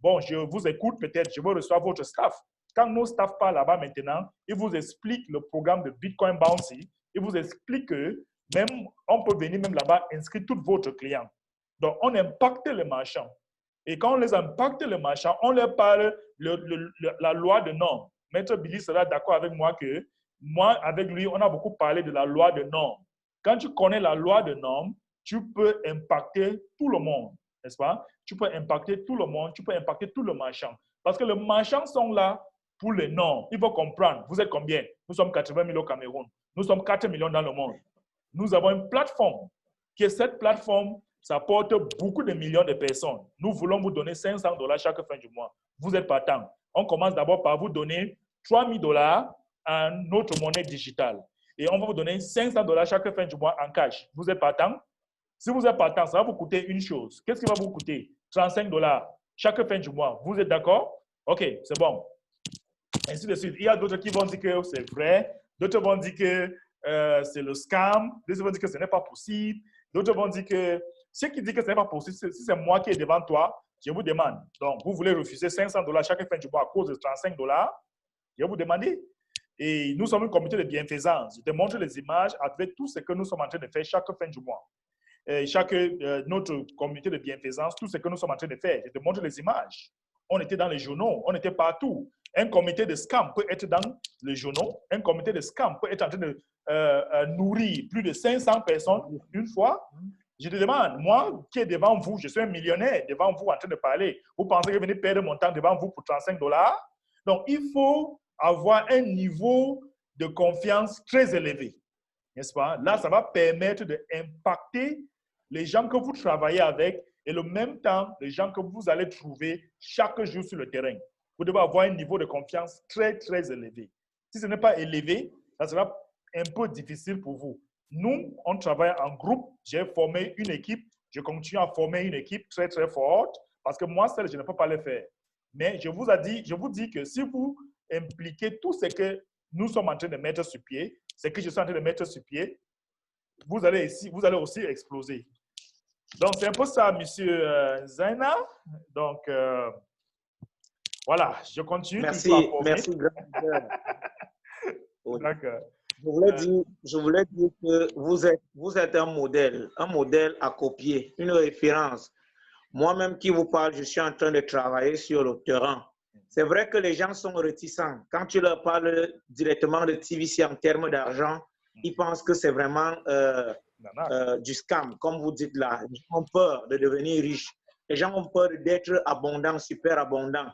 bon, je vous écoute peut-être, je veux recevoir votre staff. Quand nos staffs parlent là-bas maintenant, ils vous expliquent le programme de Bitcoin Bounty, ils vous expliquent que même, on peut venir même là-bas inscrire tous votre clients. Donc, on impacte les marchands. Et quand on les impacte les marchands, on leur parle la loi de normes. Maître Billy sera d'accord avec moi que moi, avec lui, on a beaucoup parlé de la loi de normes. Quand tu connais la loi de normes, tu peux impacter tout le monde, n'est-ce pas? Tu peux impacter tout le monde, tu peux impacter tout le marchand. Parce que les marchands sont là pour les normes. Il faut comprendre. Vous êtes combien? Nous sommes 80 000 au Cameroun. Nous sommes 4 millions dans le monde. Nous avons une plateforme qui est cette plateforme, ça porte beaucoup de millions de personnes. Nous voulons vous donner $500 chaque fin du mois. Vous êtes partant. On commence d'abord par vous donner $3,000 en notre monnaie digitale. Et on va vous donner $500 chaque fin du mois en cash. Vous êtes partant? Si vous êtes partant, ça va vous coûter une chose. Qu'est-ce qui va vous coûter? $35 chaque fin du mois. Vous êtes d'accord? OK, c'est bon. Ainsi de suite. Il y a d'autres qui vont dire que c'est vrai. D'autres vont dire que c'est le scam. D'autres vont dire que ce n'est pas possible. D'autres vont dire que ceux qui disent que ce n'est pas possible, si c'est moi qui est devant toi, je vous demande. Donc, vous voulez refuser $500 chaque fin du mois à cause de $35, je vais vous demander. Et nous sommes un comité de bienfaisance. Je te montre les images avec tout ce que nous sommes en train de faire chaque fin du mois. Notre comité de bienfaisance, tout ce que nous sommes en train de faire. Je te montre les images. On était dans les journaux, on était partout. Un comité de scam peut être dans les journaux. Un comité de scam peut être en train de nourrir plus de 500 personnes une fois. Je te demande, moi qui est devant vous, je suis un millionnaire devant vous en train de parler. Vous pensez que je vais venir perdre mon temps devant vous pour $35? Donc, il faut avoir un niveau de confiance très élevé. N'est-ce pas? Là, ça va permettre d'impacter les gens que vous travaillez avec et le même temps, les gens que vous allez trouver chaque jour sur le terrain. Vous devez avoir un niveau de confiance très, très élevé. Si ce n'est pas élevé, ça sera un peu difficile pour vous. Nous, on travaille en groupe. J'ai formé une équipe. Je continue à former une équipe très, très forte parce que moi, seul, je ne peux pas le faire. Mais je vous dis que si vous impliquez tout ce que nous sommes en train de mettre sur pied, ce que je suis en train de mettre sur pied, vous allez aussi exploser. Donc, c'est un peu ça, monsieur Zaina. Donc, voilà, je continue. Merci, merci. D'accord. Je voulais dire que vous êtes un modèle à copier, une référence. Moi-même qui vous parle, je suis en train de travailler sur le terrain. C'est vrai que les gens sont réticents. Quand tu leur parles directement de TVC en termes d'argent, ils pensent que c'est vraiment du scam, comme vous dites là. Les gens ont peur de devenir riches. Les gens ont peur d'être abondants, super abondants.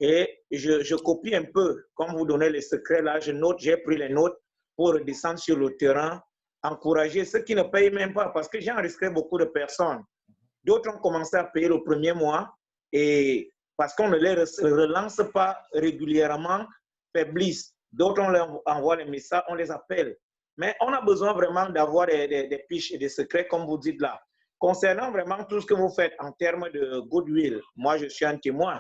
Et je copie un peu, comme vous donnez les secrets là, j'ai pris les notes pour descendre sur le terrain, encourager ceux qui ne payent même pas, parce que j'ai enregistré beaucoup de personnes. D'autres ont commencé à payer le premier mois et parce qu'on ne les relance pas régulièrement, faiblissent. D'autres, on leur envoie les messages, on les appelle. Mais on a besoin vraiment d'avoir des piches et des secrets, comme vous dites là. Concernant vraiment tout ce que vous faites en termes de goodwill, moi, je suis un témoin.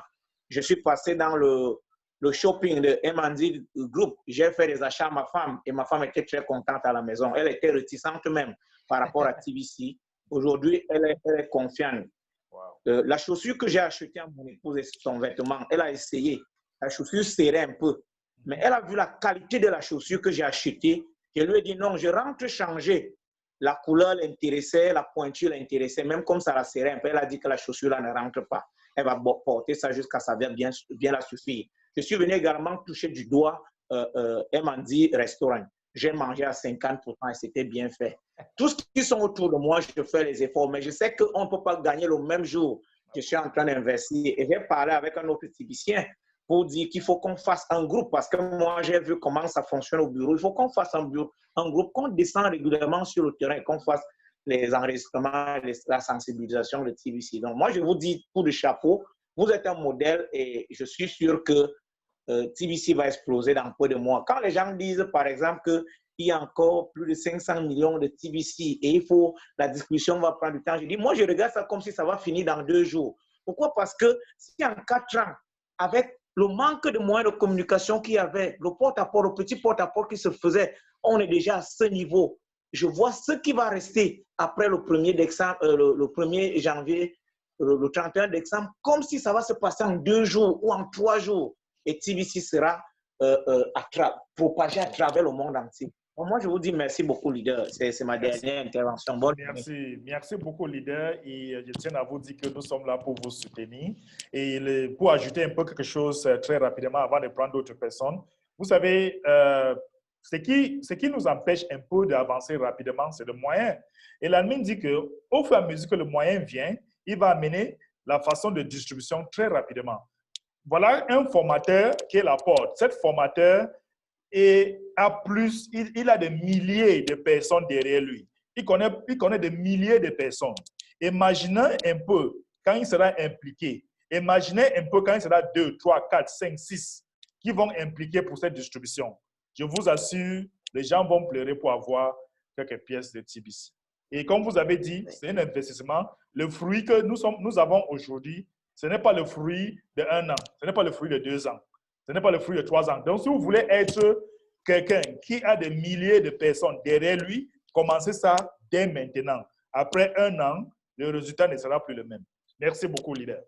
Je suis passé dans le shopping de M&D Group. J'ai fait des achats à ma femme et ma femme était très contente à la maison. Elle était réticente même par rapport à TVC. Aujourd'hui, elle est confiante. Wow. La chaussure que j'ai achetée à mon épouse et son vêtement, elle a essayé. La chaussure serrait un peu. Mais elle a vu la qualité de la chaussure que j'ai achetée. Je lui ai dit non, je rentre changer. La couleur l'intéressait, la pointure l'intéressait. Même comme ça la serrait un peu, elle a dit que la chaussure là ne rentre pas. Elle va porter ça jusqu'à ça bien la suffire. Je suis venu également toucher du doigt M&D Restaurant. J'ai mangé à 50% et c'était bien fait. Tous ceux qui sont autour de moi, je fais les efforts, mais je sais qu'on ne peut pas gagner le même jour. Je suis en train d'investir et j'ai parlé avec un autre typicien pour dire qu'il faut qu'on fasse un groupe parce que moi, j'ai vu comment ça fonctionne au bureau. Il faut qu'on fasse un groupe, qu'on descende régulièrement sur le terrain et qu'on fasse les enregistrements, la sensibilisation de TVC. Donc, moi, je vous dis, coup de chapeau, vous êtes un modèle et je suis sûr que TVC va exploser dans peu de mois. Quand les gens disent, par exemple, qu'il y a encore plus de 500 millions de TVC et la discussion va prendre du temps, je dis, moi, je regarde ça comme si ça va finir dans 2 jours. Pourquoi? Parce que si en 4 ans, avec le manque de moyens de communication qu'il y avait, le porte-à-porte, le petit porte-à-porte qui se faisait, on est déjà à ce niveau. Je vois ce qui va rester après le 1er janvier, le 31 décembre, comme si ça va se passer en 2 jours ou en 3 jours. Et TVC sera propagé à travers le monde entier. Donc, moi, je vous dis merci beaucoup, leader. C'est ma dernière intervention. Bonne merci beaucoup, leader. Et je tiens à vous dire que nous sommes là pour vous soutenir. Et pour ajouter un peu quelque chose très rapidement avant de prendre d'autres personnes, vous savez, ce qui nous empêche un peu d'avancer rapidement, c'est le moyen. Et l'admin dit qu'au fur et à mesure que le moyen vient, il va amener la façon de distribution très rapidement. Voilà un formateur qui est la porte. Cet formateur il a des milliers de personnes derrière lui. Il connaît des milliers de personnes. Imaginez un peu quand il sera impliqué. Imaginez un peu quand il sera 2, 3, 4, 5, 6 qui vont impliquer pour cette distribution. Je vous assure, les gens vont pleurer pour avoir quelques pièces de TVC. Et comme vous avez dit, c'est un investissement. Le fruit que nous avons aujourd'hui, ce n'est pas le fruit de 1 an, ce n'est pas le fruit de 2 ans, ce n'est pas le fruit de 3 ans. Donc, si vous voulez être quelqu'un qui a des milliers de personnes derrière lui, commencez ça dès maintenant. après un an, le résultat ne sera plus le même. Merci beaucoup, leader.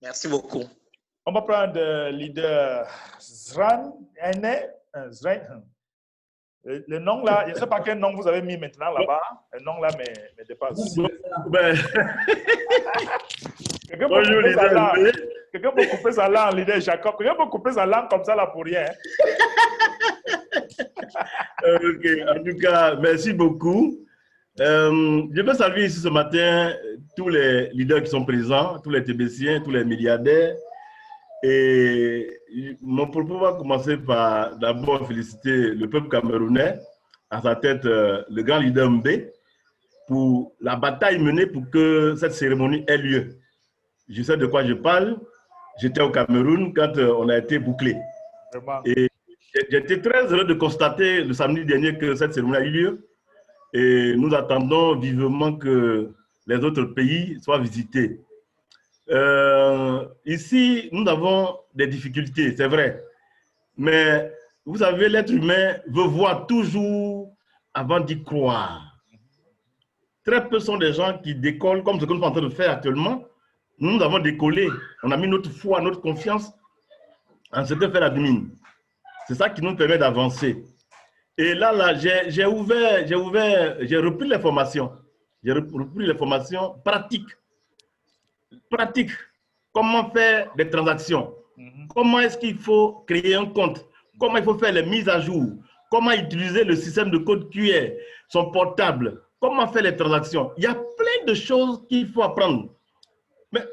Merci beaucoup. On va prendre leader Zran. Le nom là, je ne sais pas quel nom vous avez mis maintenant là-bas. Le nom là me dépasse. Ben, Quelqu'un bonjour, leader. Quelqu'un peut couper sa langue, leader Jacob. Quelqu'un peut couper sa langue comme ça là pour rien. Ok, en tout cas, merci beaucoup. Je veux saluer ici ce matin tous les leaders qui sont présents, tous les TBCiens, tous les milliardaires. Et mon propos va commencer par d'abord féliciter le peuple camerounais, à sa tête le grand leader Mbé, pour la bataille menée pour que cette cérémonie ait lieu. Je sais de quoi je parle. J'étais au Cameroun quand on a été bouclé. Vraiment. Et j'étais très heureux de constater le samedi dernier que cette cérémonie a eu lieu. Et nous attendons vivement que les autres pays soient visités. Ici, nous avons des difficultés, c'est vrai. Mais vous savez, l'être humain veut voir toujours avant d'y croire. Très peu sont des gens qui décollent comme ce que nous sommes en train de faire actuellement. Nous avons décollé. On a mis notre foi, notre confiance en ce que fait l'admin. C'est ça qui nous permet d'avancer. Et là, j'ai repris les formations. J'ai repris les formations pratiques. Pratique. Comment faire des transactions? Comment est-ce qu'il faut créer un compte? Comment il faut faire les mises à jour? Comment utiliser le système de code QR, son portable? Comment faire les transactions? Il y a plein de choses qu'il faut apprendre. Mais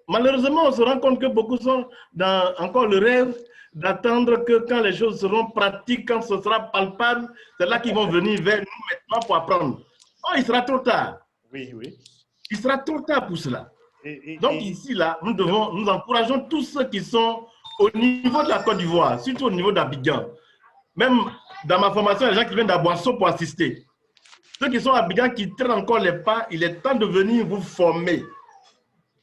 malheureusement, on se rend compte que beaucoup sont dans encore le rêve d'attendre que quand les choses seront pratiques, quand ce sera palpable, c'est là qu'ils vont venir vers nous maintenant pour apprendre. Oh, il sera trop tard. Oui, oui. Il sera trop tard pour cela. Donc ici, là, nous encourageons tous ceux qui sont au niveau de la Côte d'Ivoire, surtout au niveau d'Abidjan. Même dans ma formation, il y a des gens qui viennent d'Aboisseau pour assister. Ceux qui sont à Abidjan, qui traînent encore les pas, il est temps de venir vous former.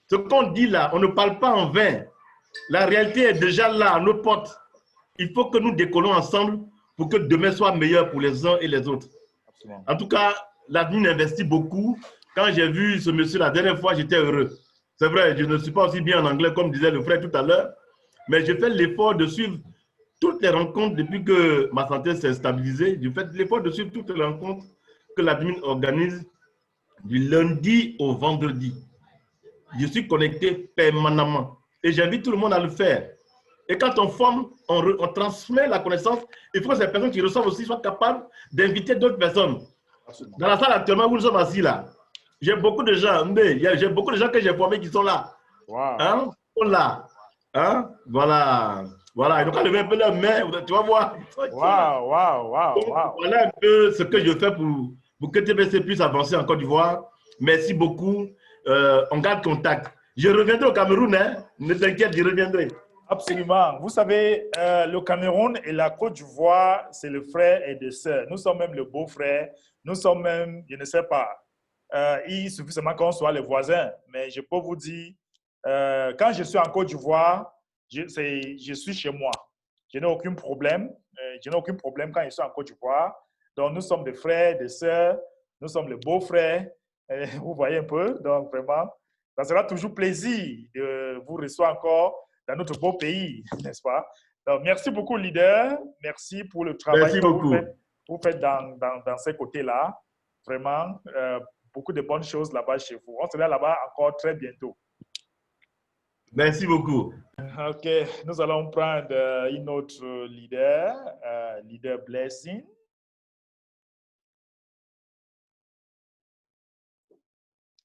Ce qu'on dit là, on ne parle pas en vain. La réalité est déjà là, à nos portes. Il faut que nous décollons ensemble pour que demain soit meilleur pour les uns et les autres. Absolument. En tout cas, l'admin investit beaucoup. Quand j'ai vu ce monsieur la dernière fois, j'étais heureux. C'est vrai, je ne suis pas aussi bien en anglais comme disait le frère tout à l'heure, mais j'ai fait l'effort de suivre toutes les rencontres depuis que ma santé s'est stabilisée. J'ai fait l'effort de suivre toutes les rencontres que l'admin organise du lundi au vendredi. Je suis connecté permanemment et j'invite tout le monde à le faire. Et quand on forme, on transmet la connaissance. Il faut que ces personnes qui reçoivent aussi soient capables d'inviter d'autres personnes. Dans la salle actuellement où nous sommes assis là, j'ai beaucoup de gens, j'ai beaucoup de gens que j'ai formés qui sont là. Wow. Hein? Ils sont là. Hein? Voilà. Voilà. Ils n'ont qu'à lever un peu leur main, tu vas voir. Voilà un peu ce que je fais pour que TBC puisse avancer en Côte d'Ivoire. Merci beaucoup. On garde contact. Je reviendrai au Cameroun, hein? Ne t'inquiète, je reviendrai. Absolument. Vous savez, le Cameroun et la Côte d'Ivoire, c'est le frère et deux sœurs. Nous sommes même le beau-frère. Nous sommes même, je ne sais pas, il suffit seulement qu'on soit les voisins. Mais je peux vous dire, quand je suis en Côte d'Ivoire, je suis chez moi. Je n'ai aucun problème. Je n'ai aucun problème quand je suis en Côte d'Ivoire. Donc, nous sommes des frères, des sœurs. Nous sommes les beaux-frères. Vous voyez un peu. Donc, vraiment, ça sera toujours plaisir de vous recevoir encore dans notre beau pays, n'est-ce pas? Donc, merci beaucoup, leader. Merci pour le travail que vous faites dans ces côtés-là. Vraiment, beaucoup de bonnes choses là-bas chez vous. On sera là-bas encore très bientôt. Merci beaucoup. OK. Nous allons prendre une autre leader, leader Blessing.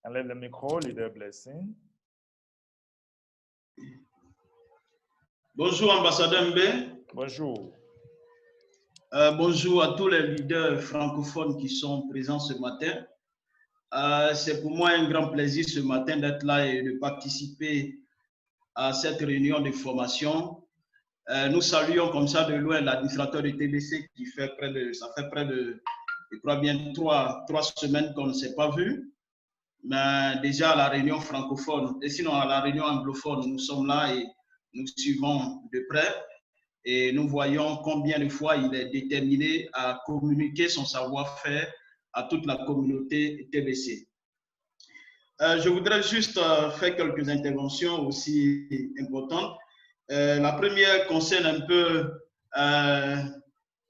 Enlève le micro, leader Blessing. Bonjour, ambassadeur Mbé. Bonjour. Bonjour à tous les leaders francophones qui sont présents ce matin. C'est pour moi un grand plaisir ce matin d'être là et de participer à cette réunion de formation. Nous saluons comme ça de loin l'administrateur de TBC qui fait ça fait près de, je crois bien, trois semaines qu'on ne s'est pas vu. Mais déjà à la réunion francophone, et sinon à la réunion anglophone, nous sommes là et nous suivons de près. Et nous voyons combien de fois il est déterminé à communiquer son savoir-faire à toute la communauté TBC. Je voudrais juste faire quelques interventions aussi importantes. La première concerne un peu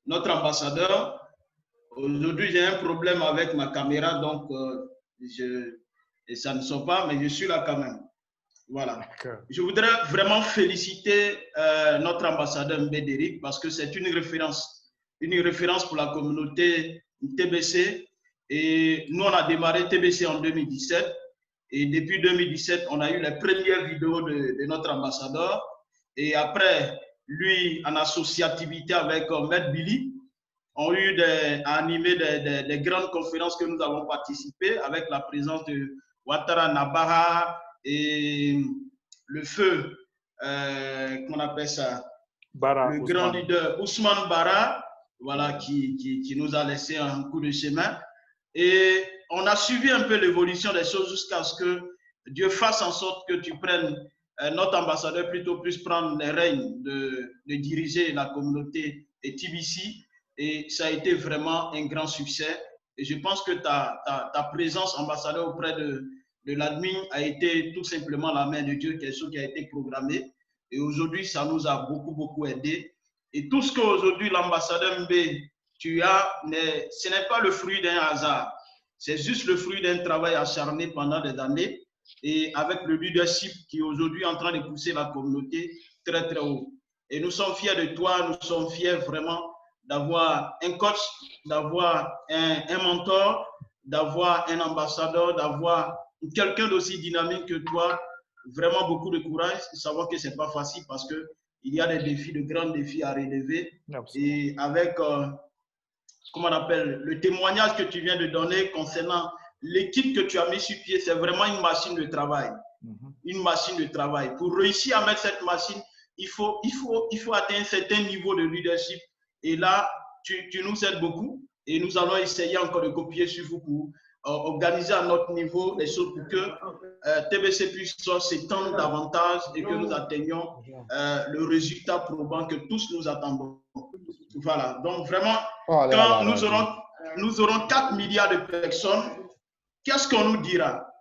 notre ambassadeur. Aujourd'hui, j'ai un problème avec ma caméra, donc ça ne sort pas, mais je suis là quand même. Voilà. Je voudrais vraiment féliciter notre ambassadeur Mbédéric parce que c'est une référence pour la communauté TBC. Et nous, on a démarré TBC en 2017. Et depuis 2017, on a eu les premières vidéos de notre ambassadeur. Et après, lui, en associativité avec Maître Billy, ont eu à animer des grandes conférences que nous avons participé avec la présence de Ouattara Nabaha et le feu, qu'on appelle ça, le grand leader Ousmane Bara, voilà, qui nous a laissé un coup de chemin. Et on a suivi un peu l'évolution des choses jusqu'à ce que Dieu fasse en sorte que tu prennes, notre ambassadeur plutôt puisse prendre les règnes de diriger la communauté et TBC. Et ça a été vraiment un grand succès. Et je pense que ta présence ambassadeur auprès de l'admin a été tout simplement la main de Dieu, quelque chose qui a été programmé. Et aujourd'hui, ça nous a beaucoup aidé. Et tout ce qu'aujourd'hui l'ambassadeur Mbé, tu as, ce n'est pas le fruit d'un hasard. C'est juste le fruit d'un travail acharné pendant des années et avec le leadership qui est aujourd'hui en train de pousser la communauté très haut. Et nous sommes fiers de toi, nous sommes fiers vraiment d'avoir un coach, d'avoir un mentor, d'avoir un ambassadeur, d'avoir quelqu'un d'aussi dynamique que toi. Vraiment beaucoup de courage, savoir que ce n'est pas facile parce qu'il y a des défis, de grands défis à relever. Et avec, comment on appelle, le témoignage que tu viens de donner concernant l'équipe que tu as mis sur pied, c'est vraiment une machine de travail. Une machine de travail. Pour réussir à mettre cette machine, il faut atteindre un certain niveau de leadership. Et là, tu nous aides beaucoup et nous allons essayer encore de copier sur vous pour organiser à notre niveau les choses pour que TBC puisse s'étendre davantage et que nous atteignions le résultat probant que tous nous attendons. Voilà, donc vraiment, quand nous aurons 4 milliards de personnes, qu'est-ce qu'on nous dira?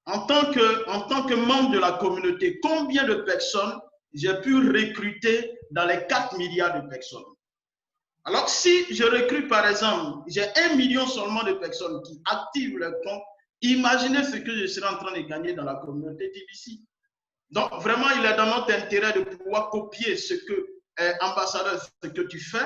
En tant que membre de la communauté, combien de personnes j'ai pu recruter dans les 4 milliards de personnes? Alors, si je recrute, par exemple, j'ai 1 million seulement de personnes qui activent leur compte, imaginez ce que je serai en train de gagner dans la communauté TBC. Donc, vraiment, il est dans notre intérêt de pouvoir copier ce que, ambassadeur, ce que tu fais,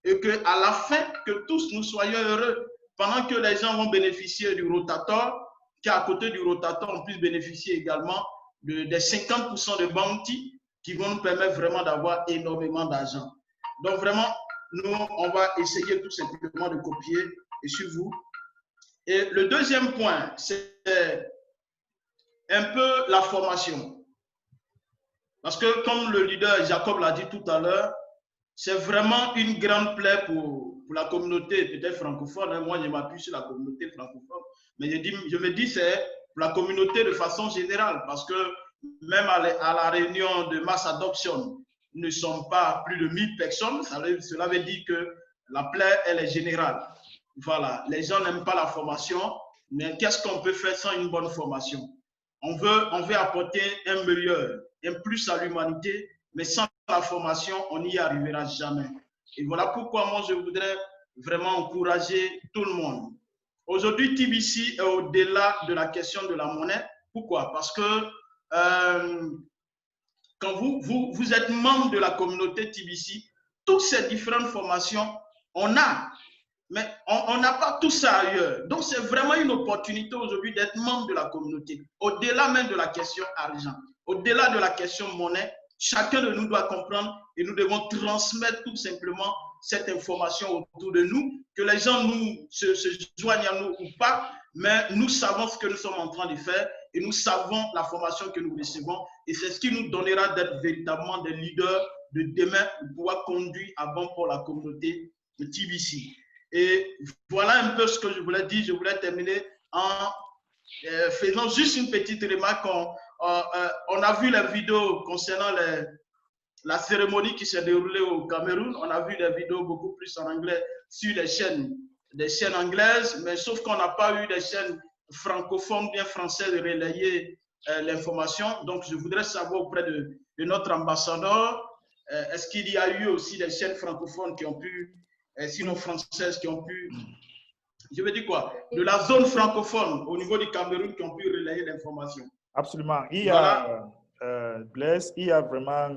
et qu'à la fin, que tous nous soyons heureux, pendant que les gens vont bénéficier du rotator, qu'à côté du rotator, on puisse bénéficier également des 50% de bounty qui vont nous permettre vraiment d'avoir énormément d'argent. Donc, vraiment, nous, on va essayer tout simplement de copier et sur vous. Et le deuxième point, c'est un peu la formation. Parce que comme le leader Jacob l'a dit tout à l'heure, c'est vraiment une grande plaie pour la communauté peut-être francophone. Moi, je m'appuie sur la communauté francophone. Mais je me dis c'est pour la communauté de façon générale. Parce que même à la réunion de mass adoption, ne sont pas plus de 1000 personnes, cela veut dire que la plaie, elle est générale. Voilà, les gens n'aiment pas la formation, mais qu'est-ce qu'on peut faire sans une bonne formation? On veut apporter un meilleur, un plus à l'humanité, mais sans la formation, on n'y arrivera jamais. Et voilà pourquoi moi, je voudrais vraiment encourager tout le monde. Aujourd'hui, TBC est au-delà de la question de la monnaie. Pourquoi? Parce que quand vous êtes membre de la communauté TBC, toutes ces différentes formations, on a, mais on n'a pas tout ça ailleurs. Donc, c'est vraiment une opportunité aujourd'hui d'être membre de la communauté. Au-delà même de la question argent, au-delà de la question monnaie, chacun de nous doit comprendre et nous devons transmettre tout simplement cette information autour de nous, que les gens se joignent à nous ou pas, mais nous savons ce que nous sommes en train de faire et nous savons la formation que nous recevons et c'est ce qui nous donnera d'être véritablement des leaders de demain pour pouvoir conduire à bon pour la communauté de TBC. Et voilà un peu ce que je voulais dire. Je voulais terminer en faisant juste une petite remarque. On a vu la vidéo concernant la cérémonie qui s'est déroulée au Cameroun. On a vu des vidéos beaucoup plus en anglais sur les chaînes des chaînes anglaises, mais sauf qu'on n'a pas eu des chaînes francophones bien françaises de relayer l'information. Donc, je voudrais savoir auprès de notre ambassadeur, est-ce qu'il y a eu aussi des chaînes francophones qui ont pu, sinon françaises, qui ont pu, je veux dire quoi, de la zone francophone au niveau du Cameroun qui ont pu relayer l'information? Absolument. Il y a, Blaise, il y a vraiment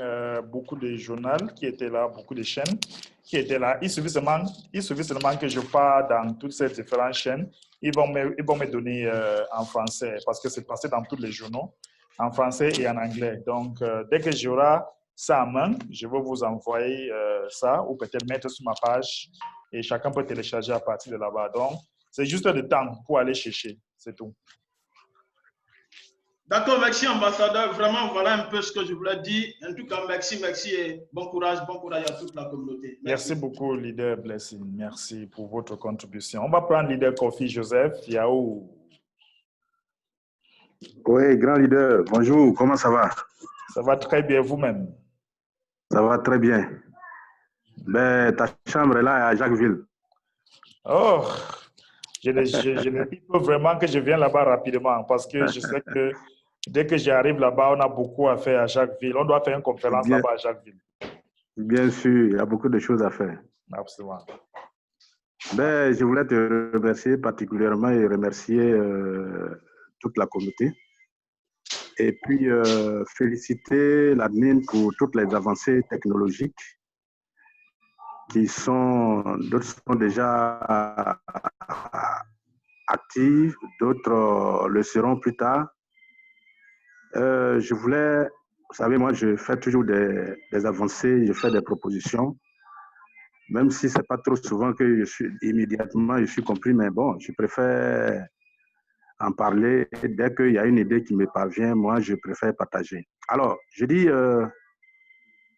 beaucoup de journaux qui étaient là, beaucoup de chaînes qui étaient là. Il suffit seulement que je pars dans toutes ces différentes chaînes. Ils vont me donner en français parce que c'est passé dans tous les journaux, en français et en anglais. Donc, dès que j'aurai ça en main, je vais vous envoyer ça ou peut-être mettre sur ma page et chacun peut télécharger à partir de là-bas. Donc, c'est juste le temps pour aller chercher, c'est tout. D'accord, merci ambassadeur. Vraiment, voilà un peu ce que je voulais dire. En tout cas, merci et bon courage à toute la communauté. Merci beaucoup, leader Blessing. Merci pour votre contribution. On va prendre leader Kofi Joseph Yao. Oui, grand leader, bonjour, comment ça va? Ça va très bien, vous-même? Ça va très bien. Ben, ta chambre est là à Jacquesville. Oh, je dis vraiment que je viens là-bas rapidement parce que je sais que dès que j'arrive là-bas, on a beaucoup à faire à Jacquesville. On doit faire une conférence là-bas à Jacquesville. Bien sûr, il y a beaucoup de choses à faire. Absolument. Ben, je voulais te remercier particulièrement et remercier toute la communauté. Et puis, féliciter l'admin pour toutes les avancées technologiques d'autres sont déjà actives, d'autres le seront plus tard. Je voulais, vous savez, moi, je fais toujours des avancées, je fais des propositions, même si ce n'est pas trop souvent que je suis compris, mais bon, je préfère en parler. Dès qu'il y a une idée qui me parvient, moi, je préfère partager. Alors, je dis,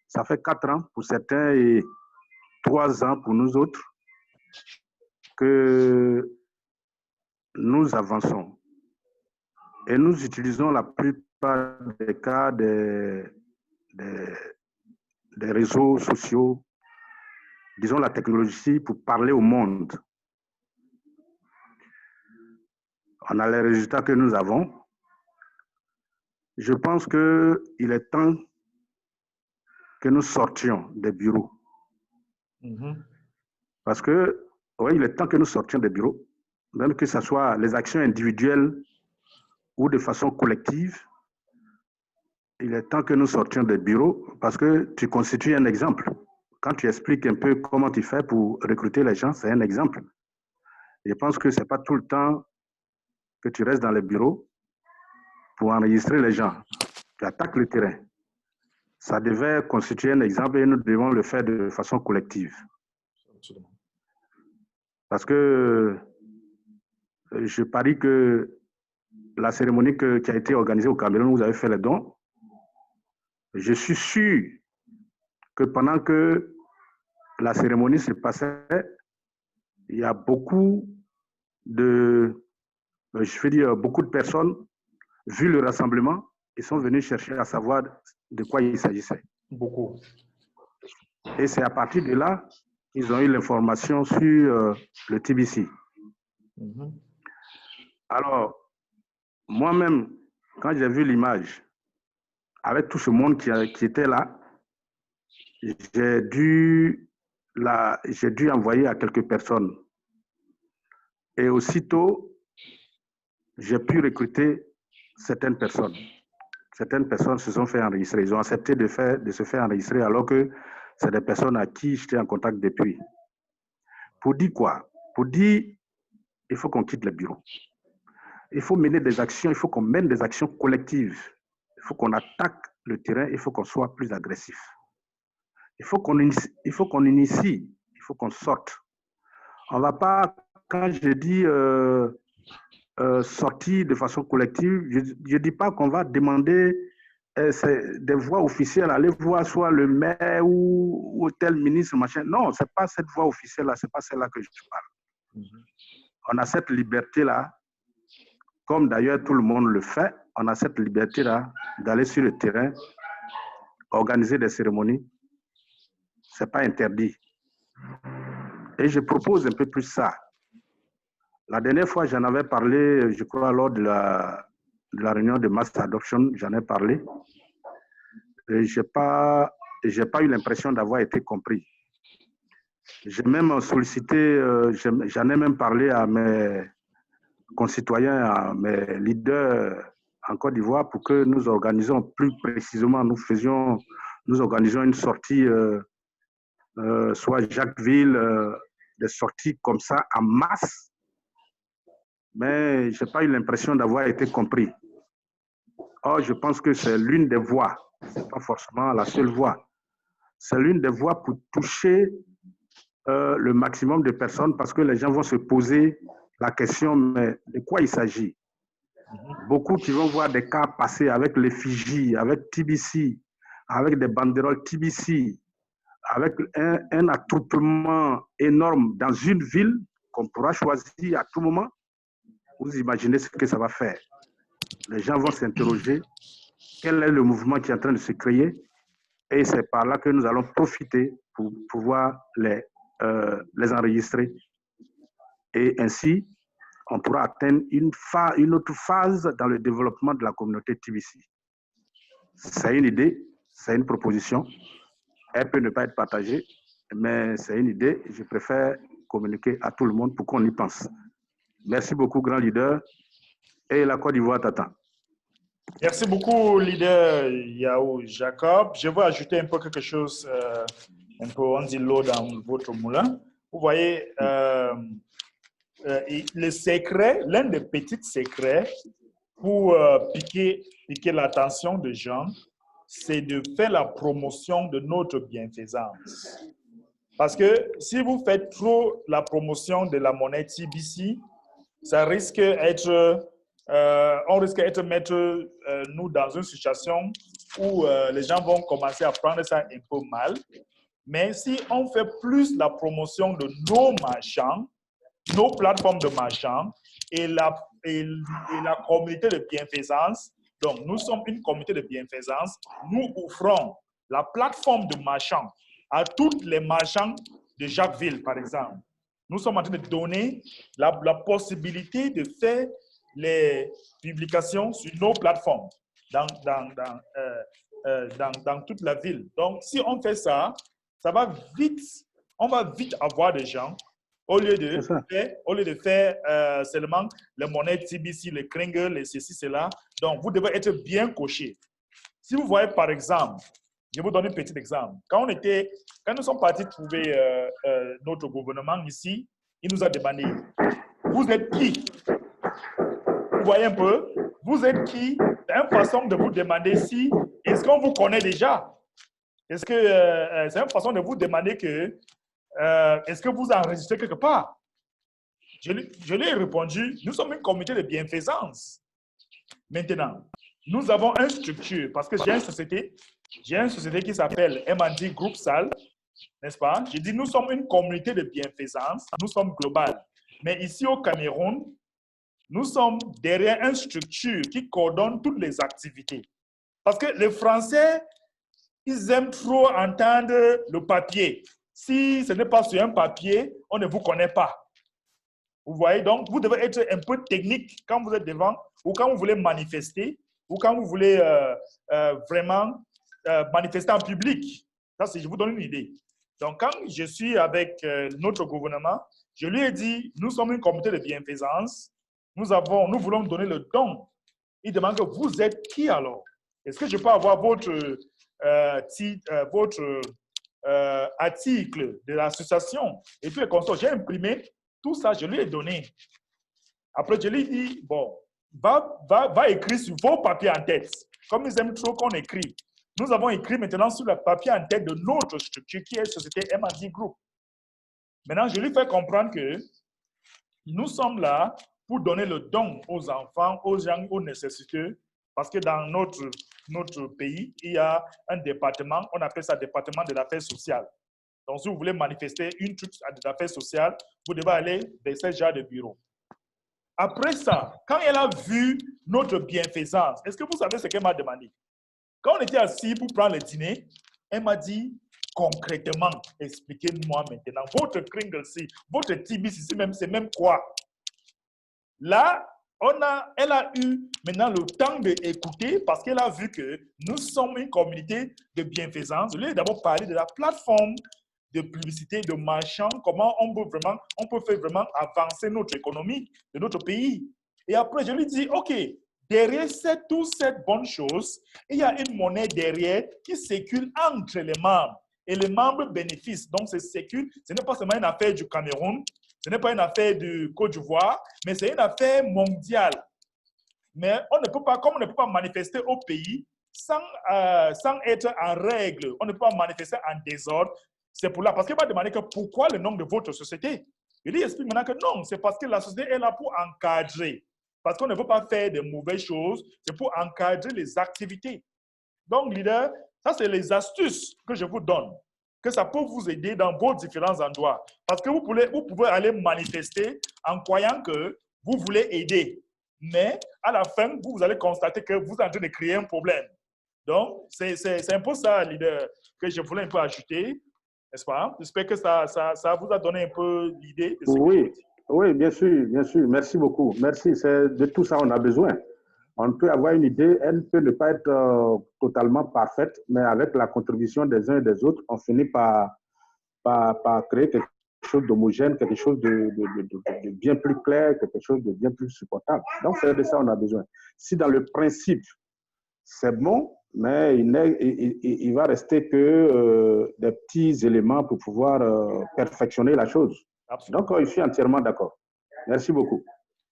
ça fait 4 ans pour certains et 3 ans pour nous autres que nous avançons. Et nous utilisons la plupart des cas des réseaux sociaux, disons la technologie, pour parler au monde. On a les résultats que nous avons. Je pense qu'il est temps que nous sortions des bureaux. Parce que, oui, il est temps que nous sortions des bureaux, même que ce soit les actions individuelles ou de façon collective. Il est temps que nous sortions des bureaux parce que tu constitues un exemple. Quand tu expliques un peu comment tu fais pour recruter les gens, c'est un exemple. Je pense que ce n'est pas tout le temps que tu restes dans les bureaux pour enregistrer les gens. Tu attaques le terrain. Ça devait constituer un exemple et nous devons le faire de façon collective. Parce que je parie que la cérémonie qui a été organisée au Cameroun, vous avez fait les dons. Je suis sûr que pendant que la cérémonie se passait, il y a beaucoup de personnes, vu le rassemblement, ils sont venus chercher à savoir de quoi il s'agissait. Beaucoup. Et c'est à partir de là qu'ils ont eu l'information sur le TBC. Alors, moi-même, quand j'ai vu l'image, avec tout ce monde qui était là, j'ai dû envoyer à quelques personnes. Et aussitôt, j'ai pu recruter certaines personnes. Certaines personnes se sont fait enregistrer. Ils ont accepté de se faire enregistrer alors que c'est des personnes à qui j'étais en contact depuis. Pour dire quoi? Pour dire, il faut qu'on quitte le bureau. Il faut mener des actions, il faut qu'on mène des actions collectives. Il faut qu'on attaque le terrain, il faut qu'on soit plus agressif. Il faut qu'on initie, il faut qu'on sorte. On ne va pas, quand je dis sortir de façon collective, je ne dis pas qu'on va demander des voix officielles, aller voir soit le maire ou tel ministre, machin. Non, ce n'est pas cette voix officielle-là, ce n'est pas celle-là que je parle. On a cette liberté-là, comme d'ailleurs tout le monde le fait, on a cette liberté-là d'aller sur le terrain, organiser des cérémonies. Ce n'est pas interdit. Et je propose un peu plus ça. La dernière fois, j'en avais parlé, je crois, lors de la réunion de Mass Adoption, j'en ai parlé. Et je n'ai pas eu l'impression d'avoir été compris. J'ai même sollicité, j'en ai même parlé à mes concitoyens, à mes leaders en Côte d'Ivoire pour que nous organisions plus précisément, nous organisions une sortie, soit Jacquesville, des sorties comme ça en masse, mais je n'ai pas eu l'impression d'avoir été compris. Or, je pense que c'est l'une des voies, ce n'est pas forcément la seule voie, c'est l'une des voies pour toucher le maximum de personnes parce que les gens vont se poser la question, mais de quoi il s'agit? Beaucoup qui vont voir des cas passer avec l'effigie, avec TBC, avec des banderoles TBC, avec un attroupement énorme dans une ville qu'on pourra choisir à tout moment. Vous imaginez ce que ça va faire. Les gens vont s'interroger quel est le mouvement qui est en train de se créer et c'est par là que nous allons profiter pour pouvoir les enregistrer. Et ainsi, on pourra atteindre une autre phase dans le développement de la communauté TBC. C'est une idée, c'est une proposition. Elle peut ne pas être partagée, mais c'est une idée. Je préfère communiquer à tout le monde pour qu'on y pense. Merci beaucoup, grand leader. Et la Côte d'Ivoire t'attend. Merci beaucoup, leader Yao Jacob. Je vais ajouter un peu quelque chose, un peu on dit l'eau dans votre moulin. Vous voyez, le secret, l'un des petits secrets pour piquer l'attention des gens, c'est de faire la promotion de notre bienfaisance. Parce que si vous faites trop la promotion de la monnaie TBC, ça risque d'être, on risque d'être mettre nous dans une situation où les gens vont commencer à prendre ça un peu mal. Mais si on fait plus la promotion de nos marchands, nos plateformes de marchands et la communauté de bienfaisance, donc nous sommes une communauté de bienfaisance, nous offrons la plateforme de marchands à tous les marchands de Jacquesville, par exemple. Nous sommes en train de donner la possibilité de faire les publications sur nos plateformes dans toute la ville. Donc, si on fait ça, ça va vite, on va vite avoir des gens au lieu de faire seulement les monnaies TBC, les Kringle, les ceci, cela. Donc, vous devez être bien coché. Si vous voyez, par exemple, je vous donne un petit exemple. Quand nous sommes partis trouver notre gouvernement ici, il nous a demandé, vous êtes qui? Vous voyez un peu? Vous êtes qui? C'est une façon de vous demander si, est-ce qu'on vous connaît déjà? Est-ce que c'est une façon de vous demander que, est-ce que vous enregistrez quelque part? Je lui ai répondu, nous sommes une communauté de bienfaisance. Maintenant, nous avons une structure, parce que j'ai une société qui s'appelle M&D Group Sal, n'est-ce pas? J'ai dit, nous sommes une communauté de bienfaisance, nous sommes global. Mais ici au Cameroun, nous sommes derrière une structure qui coordonne toutes les activités. Parce que les Français, ils aiment trop entendre le papier. Si ce n'est pas sur un papier, on ne vous connaît pas. Vous voyez, donc vous devez être un peu technique quand vous êtes devant ou quand vous voulez manifester ou quand vous voulez vraiment manifester en public. Ça, je vous donne une idée. Donc, quand je suis avec notre gouvernement, je lui ai dit, nous sommes une communauté de bienfaisance. Nous voulons donner le don. Il demande que vous êtes qui alors? Est-ce que je peux avoir votre article de l'association? Et puis, j'ai imprimé tout ça, je lui ai donné. Après, je lui ai dit, bon, va écrire sur vos papiers en tête. Comme ils aiment trop qu'on écrit. Nous avons écrit maintenant sur le papier en tête de notre structure qui est Société M&D Group. Maintenant, je lui fais comprendre que nous sommes là pour donner le don aux enfants, aux gens, aux nécessiteux, parce que dans notre pays, il y a un département, on appelle ça département de l'affaires sociale. Donc, si vous voulez manifester une truc des affaires sociales, vous devez aller vers ce genre de bureau. Après ça, quand elle a vu notre bienfaisance, est-ce que vous savez ce qu'elle m'a demandé? Quand on était assis pour prendre le dîner, elle m'a dit concrètement, expliquez-moi maintenant, votre Kringle, votre TBC, c'est même quoi? Là, elle a eu maintenant le temps d'écouter parce qu'elle a vu que nous sommes une communauté de bienfaisance. Je lui ai d'abord parlé de la plateforme de publicité, de marchands, comment on peut faire vraiment avancer notre économie de notre pays. Et après, je lui dis, OK, derrière toutes ces bonnes choses, il y a une monnaie derrière qui circule entre les membres. Et les membres bénéficient. Donc, c'est circule. Ce n'est pas seulement une affaire du Cameroun, ce n'est pas une affaire du Côte d'Ivoire, mais c'est une affaire mondiale. Mais on ne peut pas, comme on ne peut pas manifester au pays sans être en règle, on ne peut pas manifester en désordre. C'est pour là, parce qu'il va demander que pourquoi le nom de votre société. Il explique maintenant que non, c'est parce que la société est là pour encadrer. Parce qu'on ne veut pas faire de mauvaises choses, c'est pour encadrer les activités. Donc, leader, ça, c'est les astuces que je vous donne, que ça peut vous aider dans vos différents endroits. Parce que vous pouvez aller manifester en croyant que vous voulez aider. Mais à la fin, vous allez constater que vous êtes en train de créer un problème. Donc, c'est un peu ça, leader, que je voulais un peu ajouter, n'est-ce pas? J'espère que ça vous a donné un peu l'idée de ce que je dis. Oui, bien sûr, bien sûr. Merci beaucoup. Merci. De tout ça, on a besoin. On peut avoir une idée, elle peut ne pas être totalement parfaite, mais avec la contribution des uns et des autres, on finit par créer quelque chose d'homogène, quelque chose de bien plus clair, quelque chose de bien plus supportable. Donc, c'est de ça qu'on a besoin. Si dans le principe, c'est bon, mais il va rester que des petits éléments pour pouvoir perfectionner la chose. Absolument. Donc, je suis entièrement d'accord. Merci beaucoup.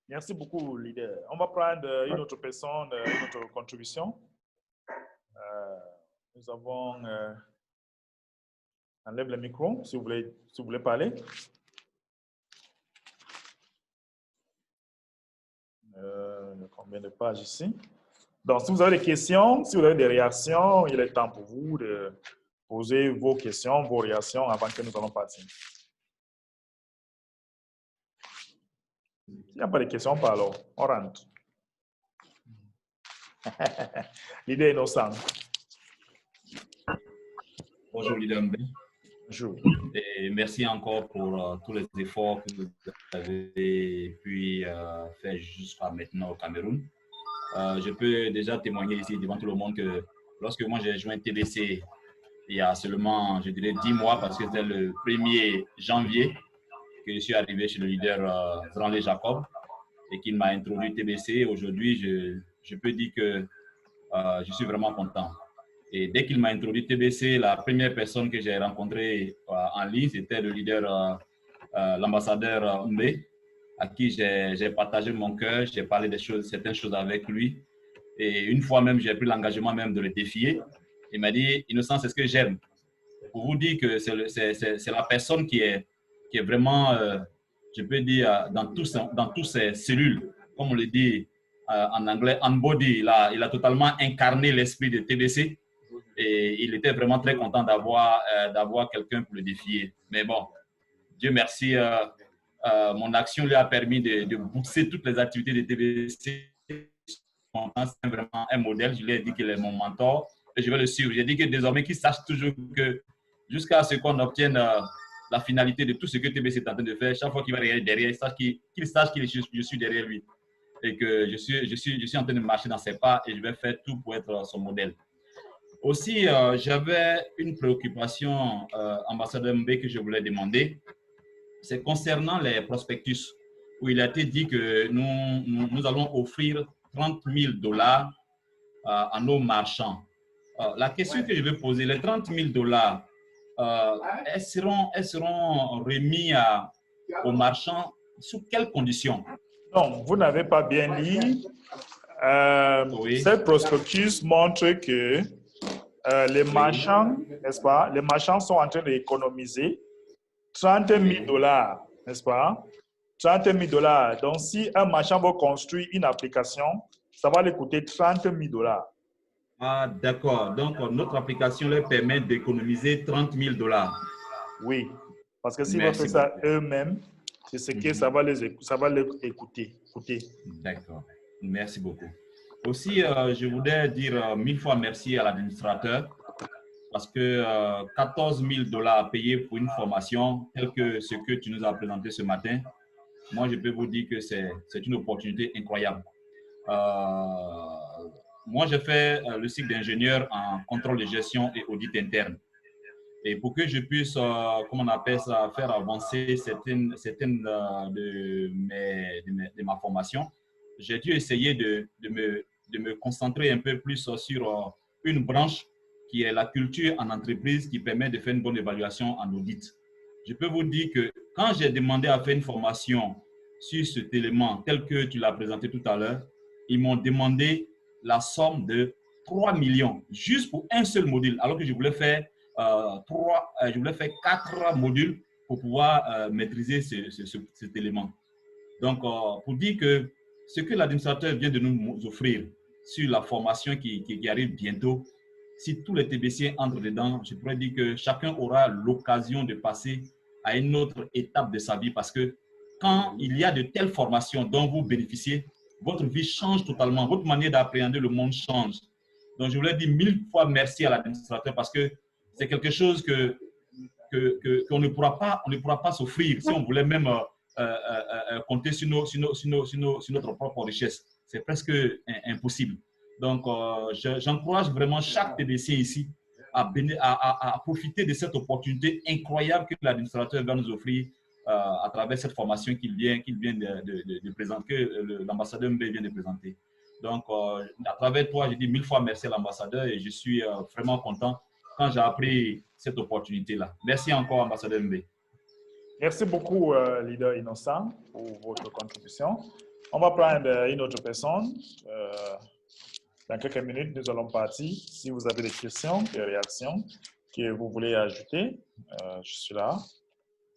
Merci beaucoup, leader. On va prendre une autre personne, une autre contribution. Nous avons... enlève le micro, si vous voulez parler. Combien de pages ici? Donc, si vous avez des questions, si vous avez des réactions, il est temps pour vous de poser vos questions, vos réactions avant que nous allons partir. S'il n'y a pas de questions, on parle. On rentre. L'idée est innocente. Bonjour, leader Mbé. Bonjour. Et merci encore pour tous les efforts que vous avez pu faire jusqu'à maintenant au Cameroun. Je peux déjà témoigner ici devant tout le monde que lorsque moi j'ai joint TBC il y a seulement, je dirais, 10 mois, parce que c'était le 1er janvier que je suis arrivé chez le leader Zranlé Jacob et qu'il m'a introduit TBC. Aujourd'hui, je peux dire que je suis vraiment content. Et dès qu'il m'a introduit TBC, la première personne que j'ai rencontrée en ligne, c'était le leader, l'ambassadeur Mbé, à qui j'ai partagé mon cœur, j'ai parlé de certaines choses avec lui. Et une fois même, j'ai pris l'engagement même de le défier. Il m'a dit, Innocent, c'est ce que j'aime. Pour vous dire que c'est la personne qui est vraiment, je peux dire, dans tous ses cellules, comme on le dit en anglais, on body. Il a totalement incarné l'esprit de TBC. Et il était vraiment très content d'avoir quelqu'un pour le défier. Mais bon, Dieu merci, mon action lui a permis de booster toutes les activités de TBC. C'est vraiment un modèle. Je lui ai dit qu'il est mon mentor et je vais le suivre. J'ai dit que désormais, qu'il sache toujours que jusqu'à ce qu'on obtienne la finalité de tout ce que TBC est en train de faire, chaque fois qu'il va regarder derrière, qu'il sache que je suis derrière lui et que je suis en train de marcher dans ses pas et je vais faire tout pour être son modèle. Aussi, j'avais une préoccupation, ambassadeur Mbé, que je voulais demander. C'est concernant les prospectus, où il a été dit que nous allons offrir $30,000 à nos marchands. La question que je vais poser, les $30,000, elles seront remis aux marchands sous quelles conditions? Non, vous n'avez pas bien lu. Oui. Cette prospectus montre que les marchands, n'est-ce pas, les marchands sont en train d'économiser $30,000, n'est-ce pas? $30,000. Donc, si un marchand veut construire une application, ça va lui coûter $30,000. Ah, d'accord. Donc, notre application leur permet d'économiser $30,000. Oui, parce que s'ils veulent faire ça eux-mêmes, c'est ce que ça va les coûter. D'accord. Merci beaucoup. Aussi, je voudrais dire 1000 fois merci à l'administrateur parce que $14,000 payés pour une formation telle que ce que tu nous as présenté ce matin, moi, je peux vous dire que c'est une opportunité incroyable. Moi, j'ai fait le cycle d'ingénieur en contrôle de gestion et audit interne. Et pour que je puisse, comment on appelle ça, faire avancer certaines de ma formation, j'ai dû essayer de me concentrer un peu plus sur une branche qui est la culture en entreprise qui permet de faire une bonne évaluation en audit. Je peux vous dire que quand j'ai demandé à faire une formation sur cet élément tel que tu l'as présenté tout à l'heure, ils m'ont demandé la somme de 3 millions juste pour un seul module, alors que je voulais faire 4 modules pour pouvoir maîtriser cet élément. Donc, pour dire que ce que l'administrateur vient de nous offrir sur la formation qui arrive bientôt, si tous les TBC entrent dedans, je pourrais dire que chacun aura l'occasion de passer à une autre étape de sa vie, parce que quand il y a de telles formations dont vous bénéficiez, votre vie change totalement, votre manière d'appréhender le monde change. Donc, je voulais dire 1000 fois merci à l'administrateur, parce que c'est quelque chose qu'on ne pourra pas s'offrir si on voulait même compter sur notre propre richesse. C'est presque impossible. Donc, j'encourage vraiment chaque TBC ici à profiter de cette opportunité incroyable que l'administrateur va nous offrir à travers cette formation qu'il vient de présenter, que l'ambassadeur Mbe vient de présenter. Donc, à travers toi, je dis 1000 fois merci à l'ambassadeur et je suis vraiment content quand j'ai appris cette opportunité-là. Merci encore, ambassadeur Mbe. Merci beaucoup, leader Innocent, pour votre contribution. On va prendre une autre personne. Dans quelques minutes, nous allons partir. Si vous avez des questions, des réactions que vous voulez ajouter, je suis là.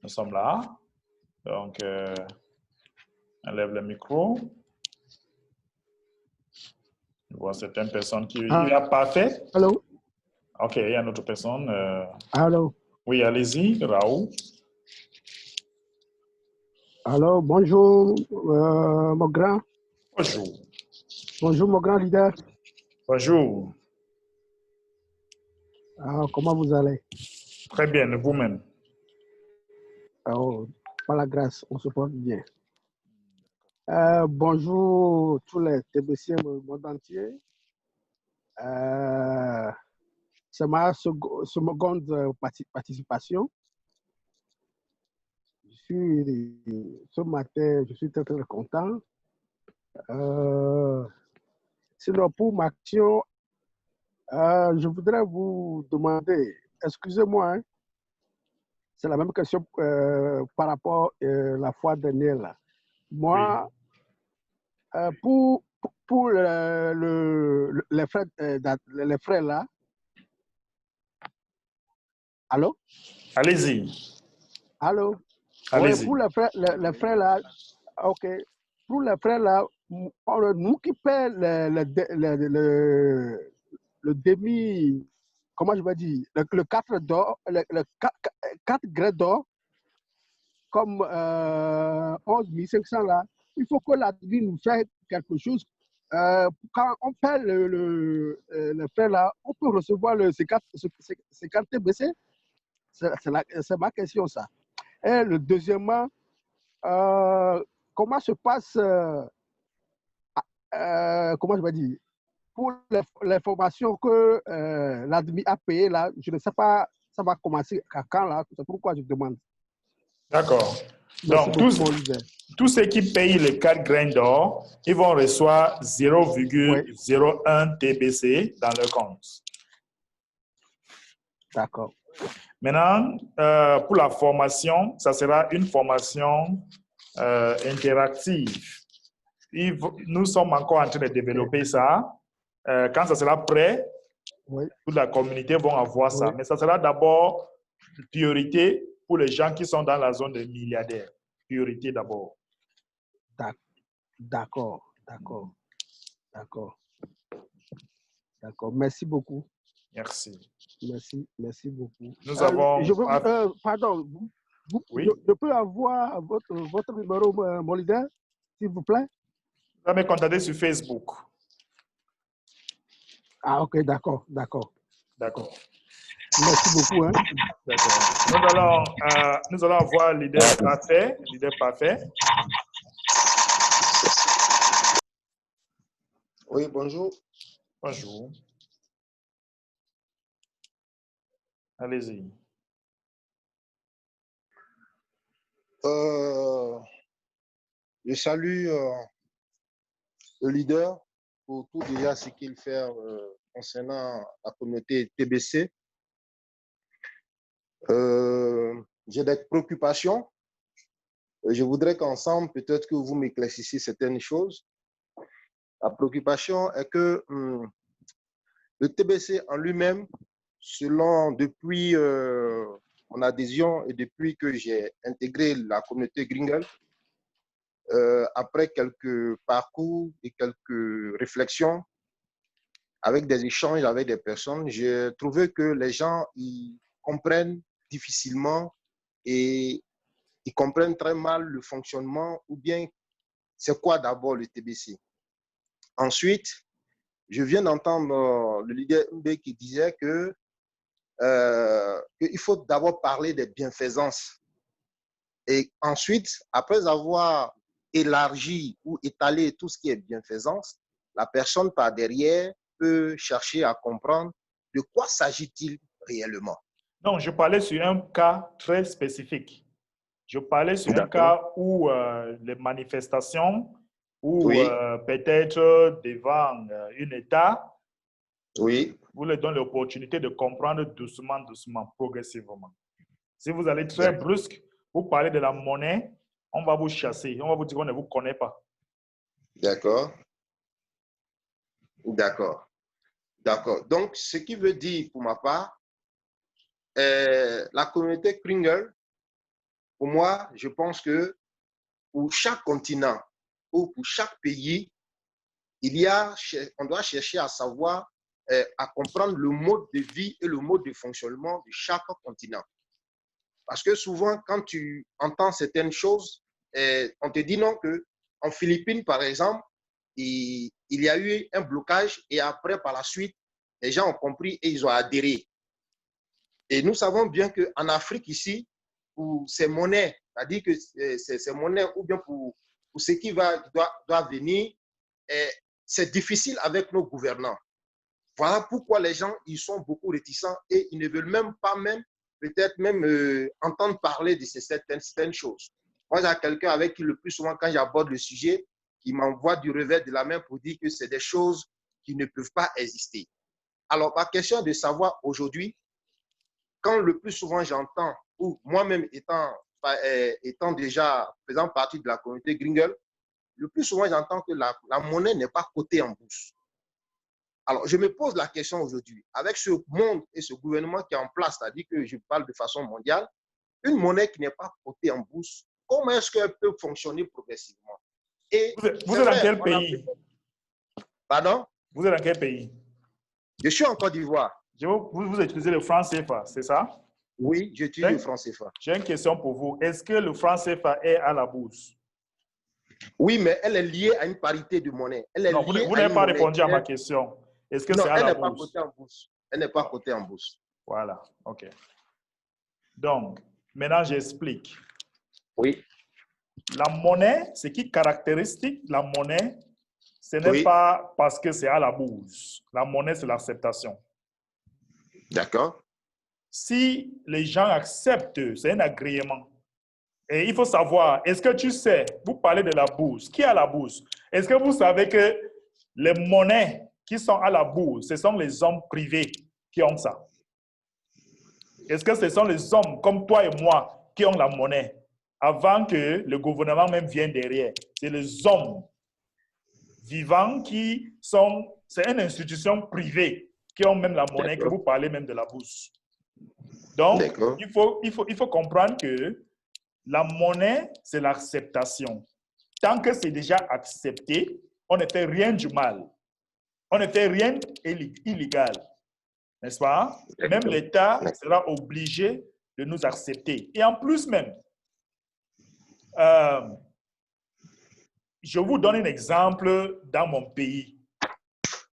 Nous sommes là. Donc, enlève le micro. Je vois certaines personnes qui... Il a pas fait. Allô? OK, il y a une autre personne. Allô? Oui, allez-y, Raoul. Allô, bonjour, mon grand. Bonjour. Bonjour, mon grand leader. Bonjour. Alors, comment vous allez? Très bien, vous-même. Oh, par la grâce, on se porte bien. Bonjour tous les TBC du monde entier. C'est ma seconde participation. Ce matin, je suis très, très content. Sinon, pour ma action, je voudrais vous demander, excusez-moi, hein, c'est la même question par rapport à la fois dernière. Là. Moi, oui. Pour les frais là, allô? Allez-y. Allô? Allez-y. Oui, pour les frais là, ok. Pour les frais là, nous qui payons le demi, comment je vais dire, le 4 d'or, le 4 grès d'or, comme 11 500 là, il faut que la vie nous fasse quelque chose. Quand on paie le frais là, on peut recevoir le C4 TBC. C'est ma question ça. Et le deuxièmement, comment se passe, comment je vais dire, pour les formations que l'admin a payées là, je ne sais pas, ça va commencer à quand là, c'est pourquoi je demande. D'accord. Donc, tous ceux qui payent les 4 grains d'or, ils vont recevoir 0,01 TBC dans leur compte. D'accord. Maintenant, pour la formation, ça sera une formation interactive. Nous sommes encore en train de développer ça. Quand ça sera prêt, toute la communauté va avoir ça. Mais ça sera d'abord priorité pour les gens qui sont dans la zone des milliardaires. Priorité d'abord. D'accord, d'accord, d'accord. D'accord, merci beaucoup. Merci. Merci beaucoup. Nous avons... pardon, oui? je peux avoir votre numéro, mon leader, s'il vous plaît? Vous allez me contacter sur Facebook. Ah, ok, d'accord, d'accord. D'accord. Merci beaucoup. Hein. Nous allons avoir leader parfait. Leader parfait. Oui, bonjour. Bonjour. Allez-y. Je salue le leader pour tout déjà ce qu'il fait concernant la communauté TBC. J'ai des préoccupations. Je voudrais qu'ensemble, peut-être que vous m'éclaircissiez certaines choses. La préoccupation est que le TBC en lui-même, depuis mon adhésion et depuis que j'ai intégré la communauté Gringle, après quelques parcours et quelques réflexions, avec des échanges avec des personnes, j'ai trouvé que les gens ils comprennent difficilement et ils comprennent très mal le fonctionnement ou bien c'est quoi d'abord le TBC. Ensuite, je viens d'entendre le leader MB qui disait que qu'il faut d'abord parler des bienfaisances. Et ensuite, après avoir élargi ou étalé tout ce qui est bienfaisance, la personne par derrière peut chercher à comprendre de quoi s'agit-il réellement. Non, je parlais sur un cas très spécifique. Je parlais sur un cas où les manifestations, ou peut-être devant un État, vous leur donnez l'opportunité de comprendre doucement, progressivement. Si vous allez très brusque, vous parlez de la monnaie, on va vous chasser, on va vous dire qu'on ne vous connaît pas. D'accord. D'accord. D'accord. Donc, ce qui veut dire pour ma part, la communauté Kringle, pour moi, je pense que pour chaque continent ou pour chaque pays, on doit chercher à savoir, à comprendre le mode de vie et le mode de fonctionnement de chaque continent. Parce que souvent, quand tu entends certaines choses, on te dit non que en Philippines, par exemple, il y a eu un blocage et après, par la suite, les gens ont compris et ils ont adhéré. Et nous savons bien qu'en Afrique, ici, pour ces monnaies, c'est-à-dire que ces monnaies ou bien pour ce qui doit venir, c'est difficile avec nos gouvernants. Voilà pourquoi les gens ils sont beaucoup réticents et ils ne veulent même pas peut-être entendre parler de certaines choses. Moi, j'ai quelqu'un avec qui le plus souvent, quand j'aborde le sujet, qui m'envoie du revers de la main pour dire que c'est des choses qui ne peuvent pas exister. Alors, ma question est de savoir aujourd'hui, quand le plus souvent j'entends, ou moi-même étant déjà faisant partie de la communauté Gringle, le plus souvent j'entends que la monnaie n'est pas cotée en bourse. Alors, je me pose la question aujourd'hui, avec ce monde et ce gouvernement qui est en place, c'est-à-dire que je parle de façon mondiale, une monnaie qui n'est pas cotée en bourse, comment est-ce qu'elle peut fonctionner progressivement? Et vous êtes dans quel pays? Pardon? Vous êtes dans quel pays? Je suis en Côte d'Ivoire. Vous utilisez le franc CFA, c'est ça? Oui, j'utilise le franc CFA. J'ai une question pour vous. Est-ce que le franc CFA est à la bourse? Oui, mais elle est liée à une parité de monnaie. Non, vous n'avez pas répondu à ma question. Est-ce que c'est à la bourse? Elle n'est pas cotée en bourse. Voilà, OK. Donc, maintenant, j'explique. Oui. La monnaie, ce qui caractérise la monnaie, ce n'est pas parce que c'est à la bourse. La monnaie, c'est l'acceptation. D'accord. Si les gens acceptent, c'est un agrément. Et il faut savoir, est-ce que tu sais, vous parlez de la bourse, qui est à la bourse? Est-ce que vous savez que les monnaies qui sont à la bourse, ce sont les hommes privés qui ont ça? Est-ce que ce sont les hommes comme toi et moi qui ont la monnaie avant que le gouvernement même vienne derrière? C'est les hommes vivants qui sont... C'est une institution privée qui ont même la monnaie, que vous parlez même de la bourse. Donc, il faut comprendre que la monnaie, c'est l'acceptation. Tant que c'est déjà accepté, on ne fait rien du mal. On ne fait rien d'illégal. N'est-ce pas? Même l'État sera obligé de nous accepter. Et en plus même, je vous donne un exemple dans mon pays.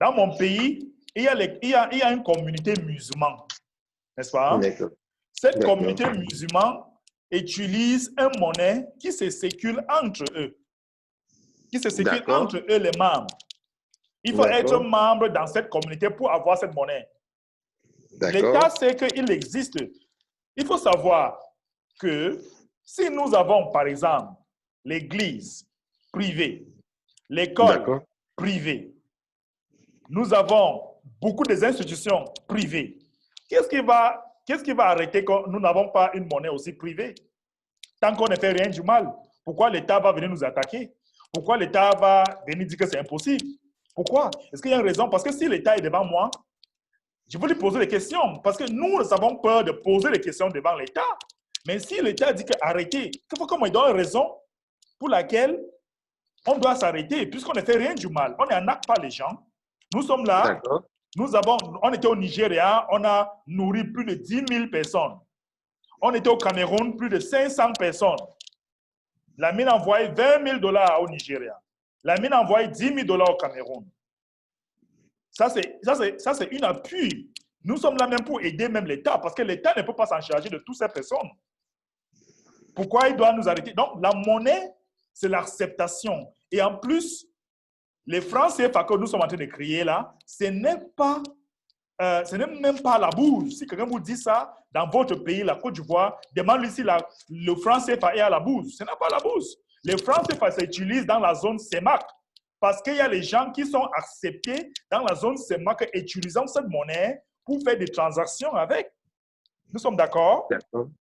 Dans mon pays, il y a une communauté musulmane. N'est-ce pas? Cette communauté musulmane utilise une monnaie qui se circule entre eux. Qui se circule entre eux, les membres. Il faut être membre dans cette communauté pour avoir cette monnaie. L'État sait qu'il existe. Il faut savoir que si nous avons, par exemple, l'église privée, l'école privée, nous avons beaucoup des institutions privées. Qu'est-ce qui va arrêter quand nous n'avons pas une monnaie aussi privée? Tant qu'on ne fait rien du mal, pourquoi l'État va venir nous attaquer? Pourquoi l'État va venir dire que c'est impossible? Pourquoi? Est-ce qu'il y a une raison? Parce que si l'État est devant moi, je veux lui poser des questions. Parce que nous avons peur de poser des questions devant l'État. Mais si l'État dit qu'arrêtez, comment il donne une raison pour laquelle on doit s'arrêter, puisqu'on ne fait rien du mal. On n'arnaque pas les gens. Nous sommes là. On était au Nigeria, on a nourri plus de 10 000 personnes. On était au Cameroun, plus de 500 personnes. La mine a envoyé $20 000 au Nigeria. La mine a envoyé $10 000 au Cameroun. Ça, c'est une appui. Nous sommes là même pour aider même l'État, parce que l'État ne peut pas s'en charger de toutes ces personnes. Pourquoi il doit nous arrêter? Donc, la monnaie, c'est l'acceptation. Et en plus, les francs CFA que nous sommes en train de créer là, ce n'est même pas la bourse. Si quelqu'un vous dit ça, dans votre pays, la Côte d'Ivoire, demande-lui si le franc CFA est à la bourse. Ce n'est pas la bourse. Les francs CFA s'utilisent dans la zone CEMAC. Parce qu'il y a les gens qui sont acceptés dans la zone CEMAC utilisant cette monnaie pour faire des transactions avec. Nous sommes d'accord?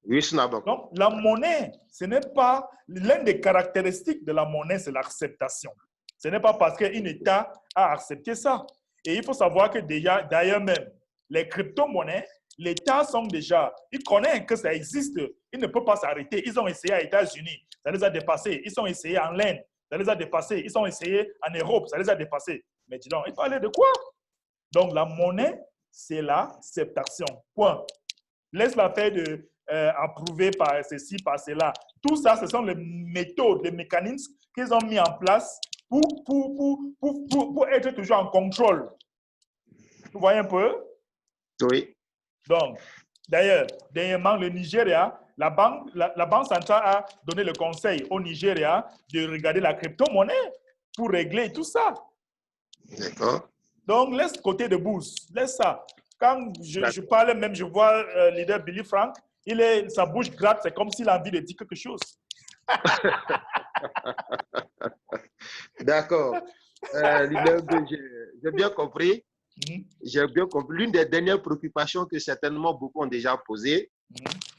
Oui, c'est d'accord. Donc, la monnaie, ce n'est pas... L'une des caractéristiques de la monnaie, c'est l'acceptation. Ce n'est pas parce qu'un État a accepté ça. Et il faut savoir que déjà, d'ailleurs même, les crypto-monnaies, l'État sont déjà... Ils connaissent que ça existe. Ils ne peuvent pas s'arrêter. Ils ont essayé aux États-Unis. Ça les a dépassés. Ils ont essayé en Inde. Ça les a dépassés. Ils ont essayé en Europe. Ça les a dépassés. Mais dis donc, il parlait de quoi? Donc, la monnaie, c'est l'acceptation. Point. Laisse-la faire de approuver par ceci, par cela. Tout ça, ce sont les méthodes, les mécanismes qu'ils ont mis en place pour être toujours en contrôle. Vous voyez un peu? Oui. Donc, d'ailleurs, dernièrement, le Nigeria, la Banque centrale a donné le conseil au Nigeria de regarder la crypto-monnaie pour régler tout ça. D'accord. Donc, laisse côté de bourse. Laisse ça. Quand je parle même, je vois le leader Billy Frank, sa bouche gratte, c'est comme s'il a envie de dire quelque chose. D'accord. J'ai bien compris. J'ai bien compris. L'une des dernières préoccupations que certainement beaucoup ont déjà posées,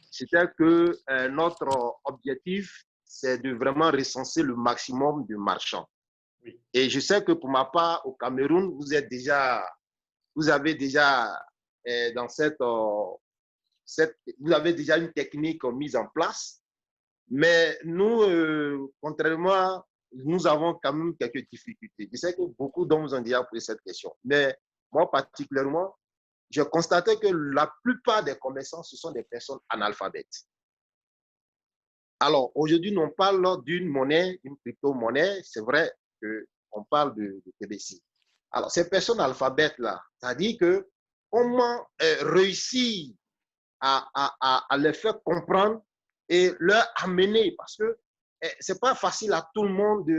c'était que notre objectif, c'est de vraiment recenser le maximum de marchands. Oui. Et je sais que pour ma part, au Cameroun, vous avez déjà vous avez déjà une technique mise en place. Mais nous, contrairement, nous avons quand même quelques difficultés. Je sais que beaucoup d'hommes ont déjà posé cette question. Mais moi, particulièrement, je constatais que la plupart des commerçants, ce sont des personnes analphabètes. Alors, aujourd'hui, nous parlons d'une monnaie, une crypto-monnaie. C'est vrai qu'on parle de TBC. Alors, ces personnes alphabètes-là, c'est-à-dire que comment réussir à les faire comprendre et leur amener, parce que ce n'est pas facile à tout le monde,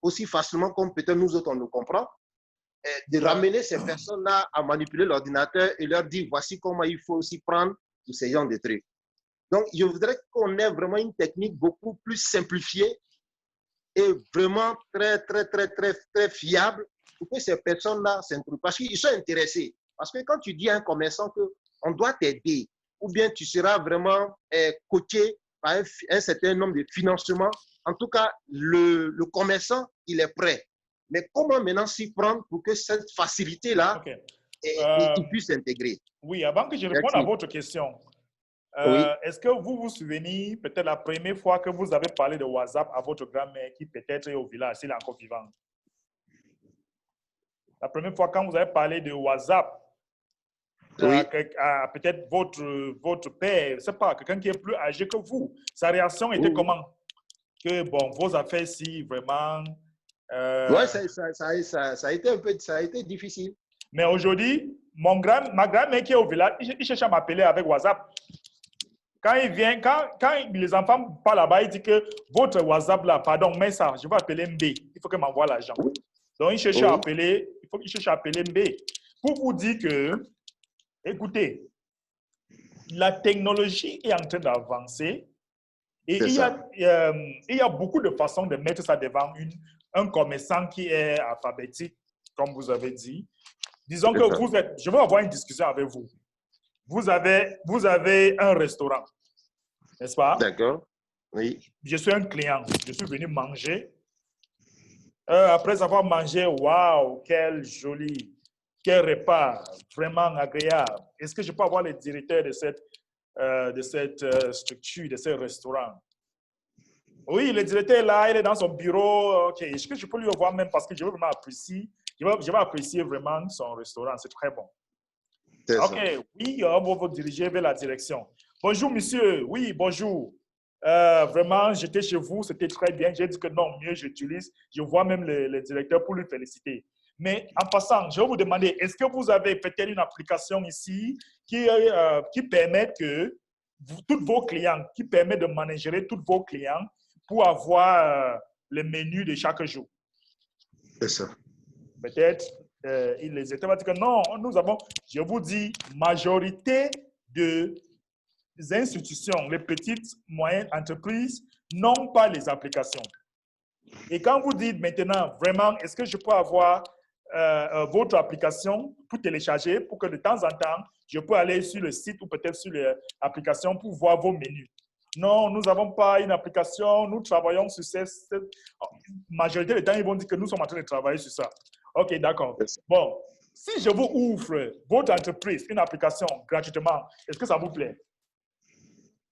aussi facilement comme peut-être nous autres on nous comprend, de ramener ces personnes-là à manipuler l'ordinateur et leur dire voici comment il faut aussi prendre tous ces genres de trucs. Donc, je voudrais qu'on ait vraiment une technique beaucoup plus simplifiée et vraiment très fiable pour que ces personnes-là s'introduisent. Parce qu'ils sont intéressés. Parce que quand tu dis à un commerçant qu'on doit t'aider, ou bien tu seras vraiment coaché par un certain nombre de financements, en tout cas, le commerçant, il est prêt. Mais comment maintenant s'y prendre pour que cette facilité-là, il puisse s'intégrer? Oui, avant que je réponde à votre question, oui. Est-ce que vous vous souvenez peut-être la première fois que vous avez parlé de WhatsApp à votre grand-mère qui peut-être est au village, s'il est encore vivant? La première fois quand vous avez parlé de WhatsApp, oui. Peut-être votre père, je ne sais pas, quelqu'un qui est plus âgé que vous, sa réaction était comment? Que bon, vos affaires, si vraiment... Oui, ça a été un peu, ça a été difficile. Mais aujourd'hui, ma grand-mère qui est au village, il cherche à m'appeler avec WhatsApp. Quand il vient, quand les enfants parlent là-bas, il dit que votre WhatsApp là, pardon, mais ça, je vais appeler MB. Il faut qu'il m'envoie l'argent. Donc, il cherche à appeler, il faut qu'il cherche à appeler MB. Pour vous dire que, écoutez, la technologie est en train d'avancer et il y a beaucoup de façons de mettre ça devant un commerçant qui est alphabétique, comme vous avez dit. Disons que vous êtes, je vais avoir une discussion avec vous. Vous avez un restaurant, n'est-ce pas? D'accord. Oui. Je suis un client. Je suis venu manger. Après avoir mangé, waouh, quel repas, vraiment agréable. Est-ce que je peux avoir le directeur de cette structure, de ce restaurant? Oui, le directeur est là, il est dans son bureau. Ok, est-ce que je peux lui voir même parce que je veux vraiment apprécier, je vais apprécier vraiment son restaurant. C'est très bon. Ok, oui, on va vous diriger vers la direction. Bonjour, monsieur. Oui, bonjour. Vraiment, j'étais chez vous, c'était très bien. J'ai dit que non, mieux j'utilise. Je vois même le directeur pour lui féliciter. Mais en passant, je vais vous demander, est-ce que vous avez peut-être une application ici qui permet que tous vos clients, qui permet de manager tous vos clients pour avoir le menu de chaque jour? C'est ça. Peut-être. Les États vont dire que non, nous avons, je vous dis, majorité des institutions, les petites, moyennes entreprises n'ont pas les applications. Et quand vous dites maintenant, vraiment, est-ce que je peux avoir votre application pour télécharger, pour que de temps en temps, je peux aller sur le site ou peut-être sur l'application pour voir vos menus? Non, nous n'avons pas une application, nous travaillons sur cette majorité du temps, ils vont dire que nous sommes en train de travailler sur ça. Ok, d'accord. Bon, si je vous ouvre votre entreprise, une application gratuitement, est-ce que ça vous plaît?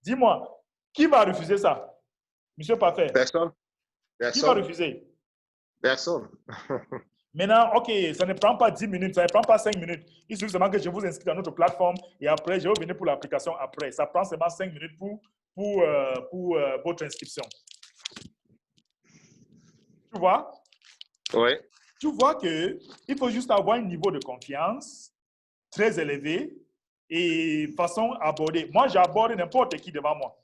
Dis-moi, qui va refuser ça? Monsieur Parfait. Personne. Qui va refuser? Personne. Maintenant, ok, ça ne prend pas 10 minutes, ça ne prend pas 5 minutes. Il suffit seulement que je vous inscris dans notre plateforme et après, je vais venir pour l'application après. Ça prend seulement 5 minutes pour votre inscription. Tu vois? Oui. Tu vois qu'il faut juste avoir un niveau de confiance très élevé et façon aborder. Moi, j'aborde n'importe qui devant moi.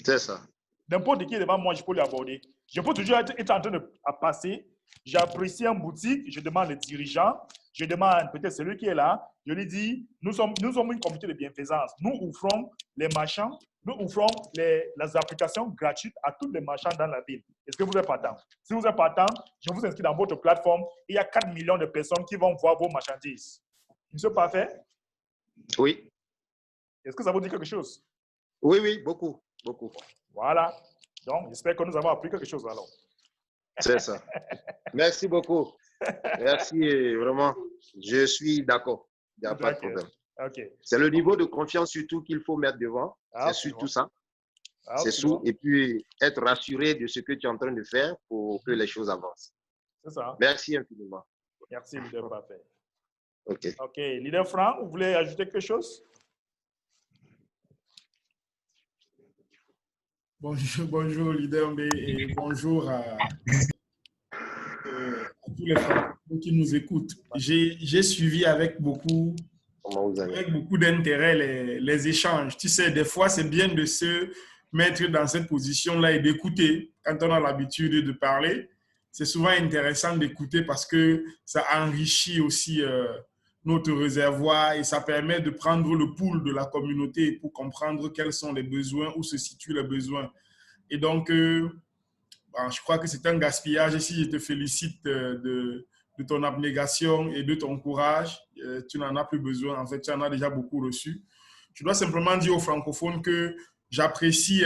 C'est ça. N'importe qui devant moi, je peux l'aborder. Je peux toujours être en train de passer. J'apprécie une boutique, je demande le dirigeant, je demande peut-être celui qui est là, je lui dis, nous sommes une communauté de bienfaisance. Nous offrons les marchands, nous offrons les applications gratuites à tous les marchands dans la ville. Est-ce que vous êtes partant? Si vous êtes partant, je vous inscris dans votre plateforme. Il y a 4 millions de personnes qui vont voir vos marchandises. Monsieur Parfait? Oui. Est-ce que ça vous dit quelque chose? Oui, oui, beaucoup, beaucoup. Voilà. Donc, j'espère que nous avons appris quelque chose alors. C'est ça. Merci beaucoup. Merci, vraiment. Je suis d'accord. Il n'y a pas de problème. Okay. C'est le niveau de confiance surtout qu'il faut mettre devant. C'est surtout ça. C'est tout. Et puis, être rassuré de ce que tu es en train de faire pour que les choses avancent. C'est ça. Merci infiniment. Merci, leader Parfait. OK. OK. Leader Franck, vous voulez ajouter quelque chose? Bonjour, leader B, et bonjour à tous les francophones qui nous écoutent. J'ai suivi avec beaucoup d'intérêt les échanges. Tu sais, des fois, c'est bien de se mettre dans cette position-là et d'écouter. Quand on a l'habitude de parler, c'est souvent intéressant d'écouter parce que ça enrichit aussi notre réservoir et ça permet de prendre le pouls de la communauté pour comprendre quels sont les besoins, où se situent les besoins. Et donc, je crois que c'est un gaspillage. Et si je te félicite de ton abnégation et de ton courage, tu n'en as plus besoin. En fait, tu en as déjà beaucoup reçu. Je dois simplement dire aux francophones que j'apprécie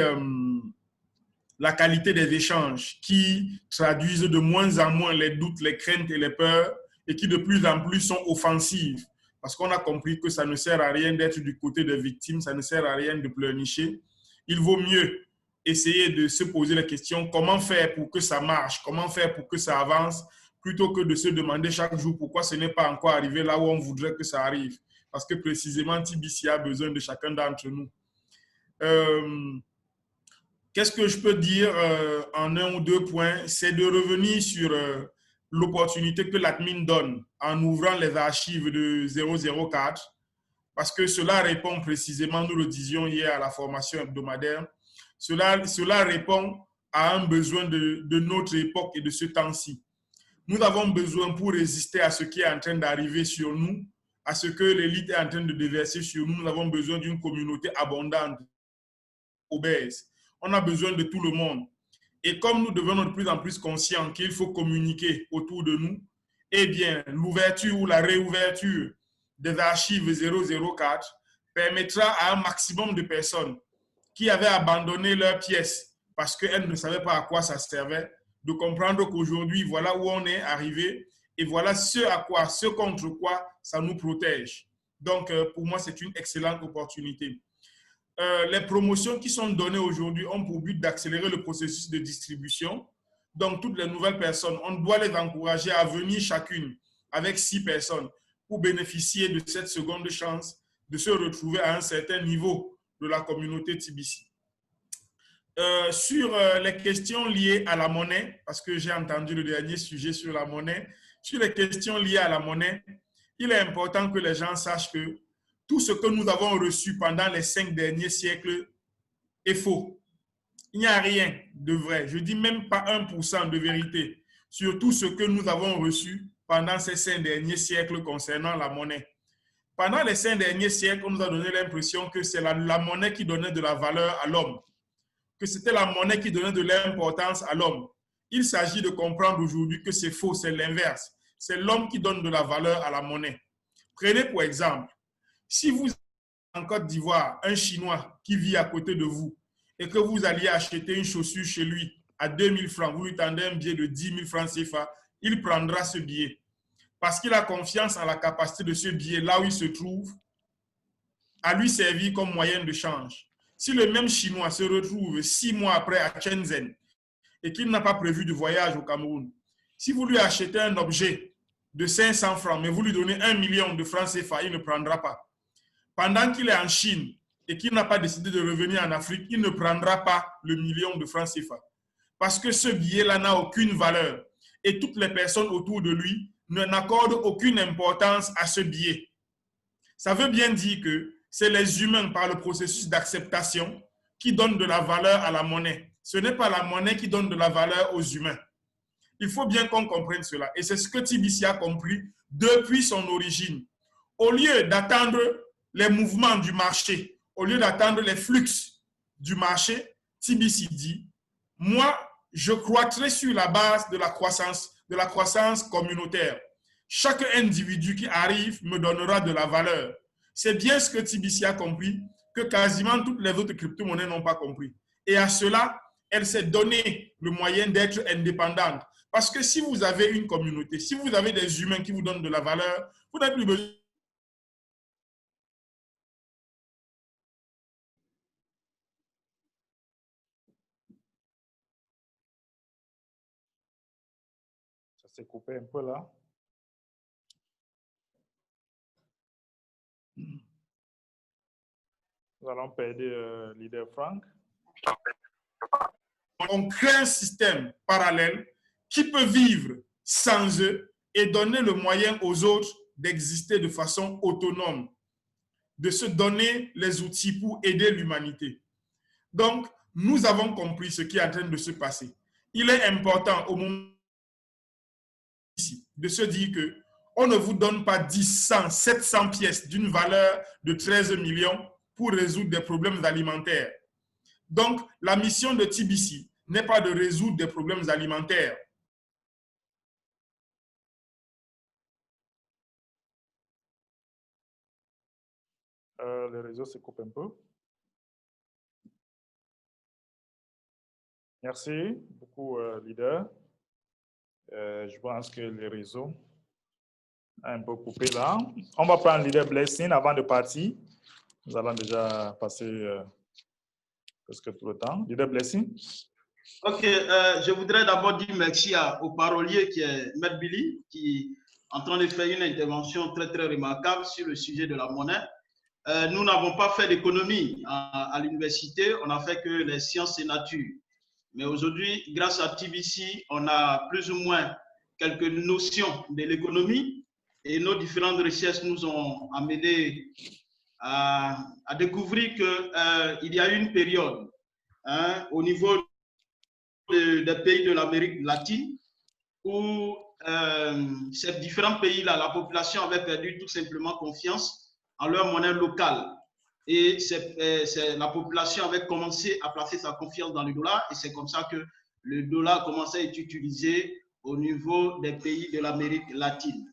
la qualité des échanges qui traduisent de moins en moins les doutes, les craintes et les peurs et qui de plus en plus sont offensives. Parce qu'on a compris que ça ne sert à rien d'être du côté des victimes, ça ne sert à rien de pleurnicher. Il vaut mieux essayer de se poser la question comment faire pour que ça marche, comment faire pour que ça avance, plutôt que de se demander chaque jour pourquoi ce n'est pas encore arrivé là où on voudrait que ça arrive. Parce que précisément, TBC a besoin de chacun d'entre nous. Qu'est-ce que je peux dire en un ou deux points? C'est de revenir sur l'opportunité que l'admin donne en ouvrant les archives de 004, parce que cela répond précisément, nous le disions hier à la formation hebdomadaire, cela répond à un besoin de notre époque et de ce temps-ci. Nous avons besoin, pour résister à ce qui est en train d'arriver sur nous, à ce que l'élite est en train de déverser sur nous, nous avons besoin d'une communauté abondante, obèse. On a besoin de tout le monde. Et comme nous devenons de plus en plus conscients qu'il faut communiquer autour de nous, eh bien, l'ouverture ou la réouverture des archives 004 permettra à un maximum de personnes qui avaient abandonné leurs pièces parce qu'elles ne savaient pas à quoi ça servait, de comprendre qu'aujourd'hui, voilà où on est arrivé et voilà ce contre quoi ça nous protège. Donc, pour moi, c'est une excellente opportunité. Les promotions qui sont données aujourd'hui ont pour but d'accélérer le processus de distribution. Donc, toutes les nouvelles personnes, on doit les encourager à venir chacune avec 6 personnes pour bénéficier de cette seconde chance de se retrouver à un certain niveau de la communauté TBC. Sur les questions liées à la monnaie, parce que j'ai entendu le dernier sujet sur la monnaie, sur les questions liées à la monnaie, il est important que les gens sachent que tout ce que nous avons reçu pendant les 5 derniers siècles est faux. Il n'y a rien de vrai. Je dis même pas 1% de vérité sur tout ce que nous avons reçu pendant ces 5 derniers siècles concernant la monnaie. Pendant les 5 derniers siècles, on nous a donné l'impression que c'est la monnaie qui donnait de la valeur à l'homme, que c'était la monnaie qui donnait de l'importance à l'homme. Il s'agit de comprendre aujourd'hui que c'est faux, c'est l'inverse. C'est l'homme qui donne de la valeur à la monnaie. Prenez pour exemple, si vous êtes en Côte d'Ivoire, un Chinois qui vit à côté de vous et que vous alliez acheter une chaussure chez lui à 2000 francs, vous lui tendez un billet de 10 000 francs CFA, il prendra ce billet parce qu'il a confiance en la capacité de ce billet là où il se trouve à lui servir comme moyen de change. Si le même Chinois se retrouve 6 mois après à Shenzhen et qu'il n'a pas prévu de voyage au Cameroun, si vous lui achetez un objet de 500 francs, mais vous lui donnez 1 million de francs CFA, il ne prendra pas. Pendant qu'il est en Chine et qu'il n'a pas décidé de revenir en Afrique, il ne prendra pas le million de francs CFA. Parce que ce billet-là n'a aucune valeur. Et toutes les personnes autour de lui n'accordent aucune importance à ce billet. Ça veut bien dire que c'est les humains, par le processus d'acceptation, qui donnent de la valeur à la monnaie. Ce n'est pas la monnaie qui donne de la valeur aux humains. Il faut bien qu'on comprenne cela. Et c'est ce que TBC a compris depuis son origine. Au lieu d'attendre les mouvements du marché, au lieu d'attendre les flux du marché, TBC dit, moi, je croîtrai sur la base de la croissance communautaire. Chaque individu qui arrive me donnera de la valeur. C'est bien ce que TBC a compris, que quasiment toutes les autres crypto-monnaies n'ont pas compris. Et à cela, elle s'est donné le moyen d'être indépendante. Parce que si vous avez une communauté, si vous avez des humains qui vous donnent de la valeur, vous n'avez plus besoin. Ça s'est coupé un peu là. Nous allons perdre leader Frank. On crée un système parallèle qui peut vivre sans eux et donner le moyen aux autres d'exister de façon autonome, de se donner les outils pour aider l'humanité. Donc, nous avons compris ce qui est en train de se passer. Il est important au moment de se dire que on ne vous donne pas 10, 100, 700 pièces d'une valeur de 13 millions pour résoudre des problèmes alimentaires. Donc, la mission de TBC n'est pas de résoudre des problèmes alimentaires. Le réseau se coupe un peu. Merci beaucoup, leader. Je pense que le réseau a un peu coupé là. On va prendre leader Blessing avant de partir. Nous allons déjà passer presque tout le temps. Leader Blessing. Ok, je voudrais d'abord dire merci au parolier qui est Maître Billy, qui est en train de faire une intervention très, très remarquable sur le sujet de la monnaie. Nous n'avons pas fait d'économie à l'université, on n'a fait que les sciences et nature. Mais aujourd'hui, grâce à TBC, on a plus ou moins quelques notions de l'économie et nos différentes recherches nous ont amenés à découvrir qu'il y a eu une période au niveau des pays de l'Amérique latine où ces différents pays-là, la population avait perdu tout simplement confiance en leur monnaie locale. Et la population avait commencé à placer sa confiance dans le dollar et c'est comme ça que le dollar commençait à être utilisé au niveau des pays de l'Amérique latine.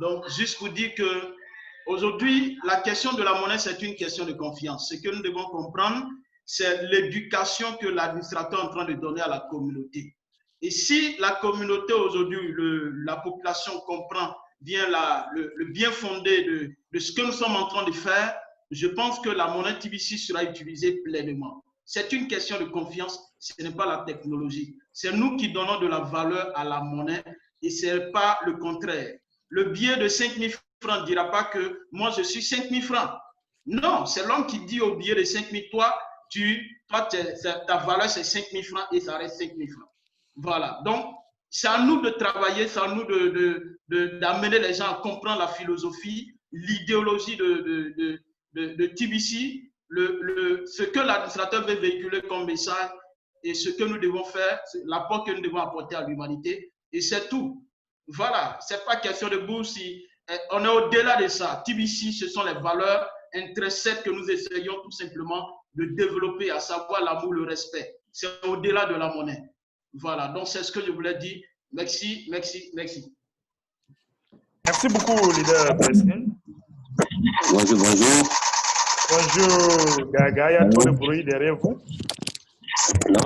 Donc, juste pour dire que aujourd'hui, la question de la monnaie, c'est une question de confiance. Ce que nous devons comprendre, c'est l'éducation que l'administrateur est en train de donner à la communauté. Et si la communauté aujourd'hui, la population comprend bien le bien fondé de ce que nous sommes en train de faire, je pense que la monnaie TBC sera utilisée pleinement. C'est une question de confiance, ce n'est pas la technologie. C'est nous qui donnons de la valeur à la monnaie et ce n'est pas le contraire. Le billet de 5 000 francs ne dira pas que moi je suis 5 000 francs. Non, c'est l'homme qui dit au billet de 5 000, toi ta valeur c'est 5 000 francs et ça reste 5 000 francs. Voilà, donc c'est à nous de travailler, c'est à nous d'amener les gens à comprendre la philosophie, l'idéologie de TBC, ce que l'administrateur veut véhiculer comme message et ce que nous devons faire, l'apport que nous devons apporter à l'humanité, et c'est tout. Voilà, ce n'est pas question de bourse, on est au-delà de ça. TBC, ce sont les valeurs intrinsèques que nous essayons tout simplement de développer, à savoir l'amour, le respect. C'est au-delà de la monnaie. Voilà, donc c'est ce que je voulais dire. Merci, merci, merci. Merci beaucoup, leader Presnel. Bonjour, bonjour. Bonjour, Gaga. Il y a trop de bruit derrière vous. Non,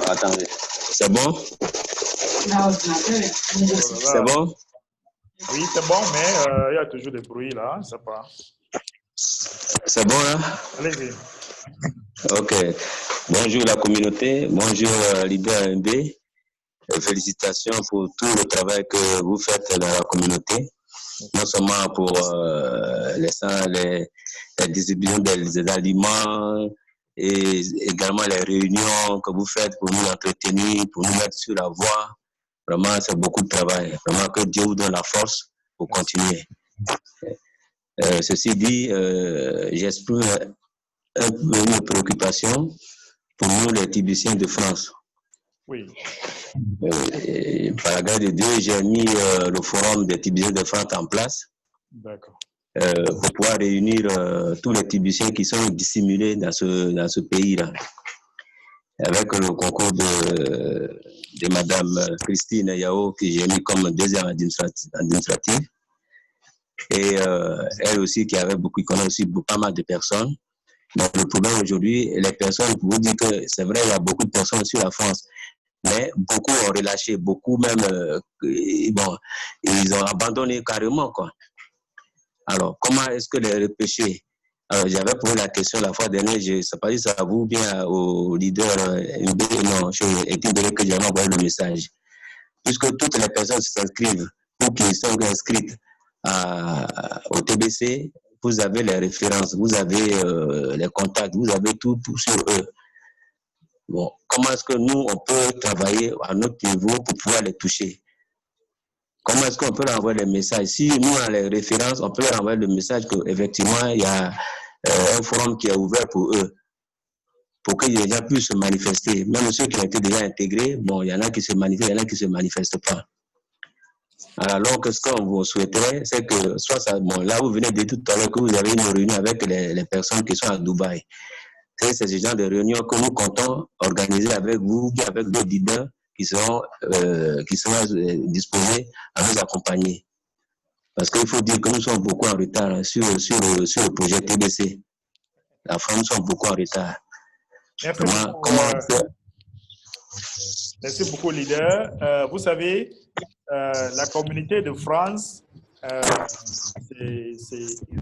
attendez. C'est bon? C'est bon? Oui, c'est bon, mais il y a toujours des bruits là. Je sais pas. C'est bon, hein? Allez-y. Ok. Bonjour la communauté. Bonjour, leader MB. Félicitations pour tout le travail que vous faites dans la communauté. Non seulement pour les distributions des aliments et également les réunions que vous faites pour nous entretenir, pour nous mettre sur la voie. Vraiment, c'est beaucoup de travail. Vraiment, que Dieu vous donne la force pour continuer. Ceci dit, j'exprime une préoccupation pour nous, les Tibiciens de France. Oui. Par la grâce de Dieu, j'ai mis le forum des Tibiciens de France en place. D'accord. Pour pouvoir réunir tous les Tibiciens qui sont dissimulés dans ce pays-là. Avec le concours de Madame Christine Yao, que j'ai mis comme deuxième administrative. Et elle aussi, qui connaît aussi pas mal de personnes. Donc, le problème aujourd'hui, les personnes, pour vous dire que c'est vrai, il y a beaucoup de personnes sur la France, mais beaucoup ont relâché, beaucoup même, bon, ils ont abandonné carrément, quoi. Alors, comment est-ce que les repêcher? Alors, j'avais posé la question la fois dernière, je ne sais pas si ça vous ou bien au leader non, étant donné que j'avais envoyé le message. Puisque toutes les personnes s'inscrivent ou qui sont inscrites au TBC, vous avez les références, vous avez les contacts, vous avez tout sur eux. Bon, comment est-ce que nous, on peut travailler à notre niveau pour pouvoir les toucher? Comment est-ce qu'on peut leur envoyer les messages? Si nous, on a les références, on peut leur envoyer le message qu'effectivement, il y a un forum qui est ouvert pour eux, pour que les gens puissent se manifester. Même ceux qui ont été déjà intégrés, bon, il y en a qui se manifestent, il y en a qui ne se manifestent pas. Alors, ce qu'on vous souhaiterait, c'est que, soit ça, bon, là, vous venez de dire tout à l'heure que vous avez une réunion avec les personnes qui sont à Dubaï. C'est ce genre de réunion que nous comptons organiser avec vous, avec d'autres leaders qui seront disposés à nous accompagner. Parce qu'il faut dire que nous sommes beaucoup en retard sur le projet TBC. La France, nous sommes beaucoup en retard. Merci beaucoup, leader. Vous savez, la communauté de France,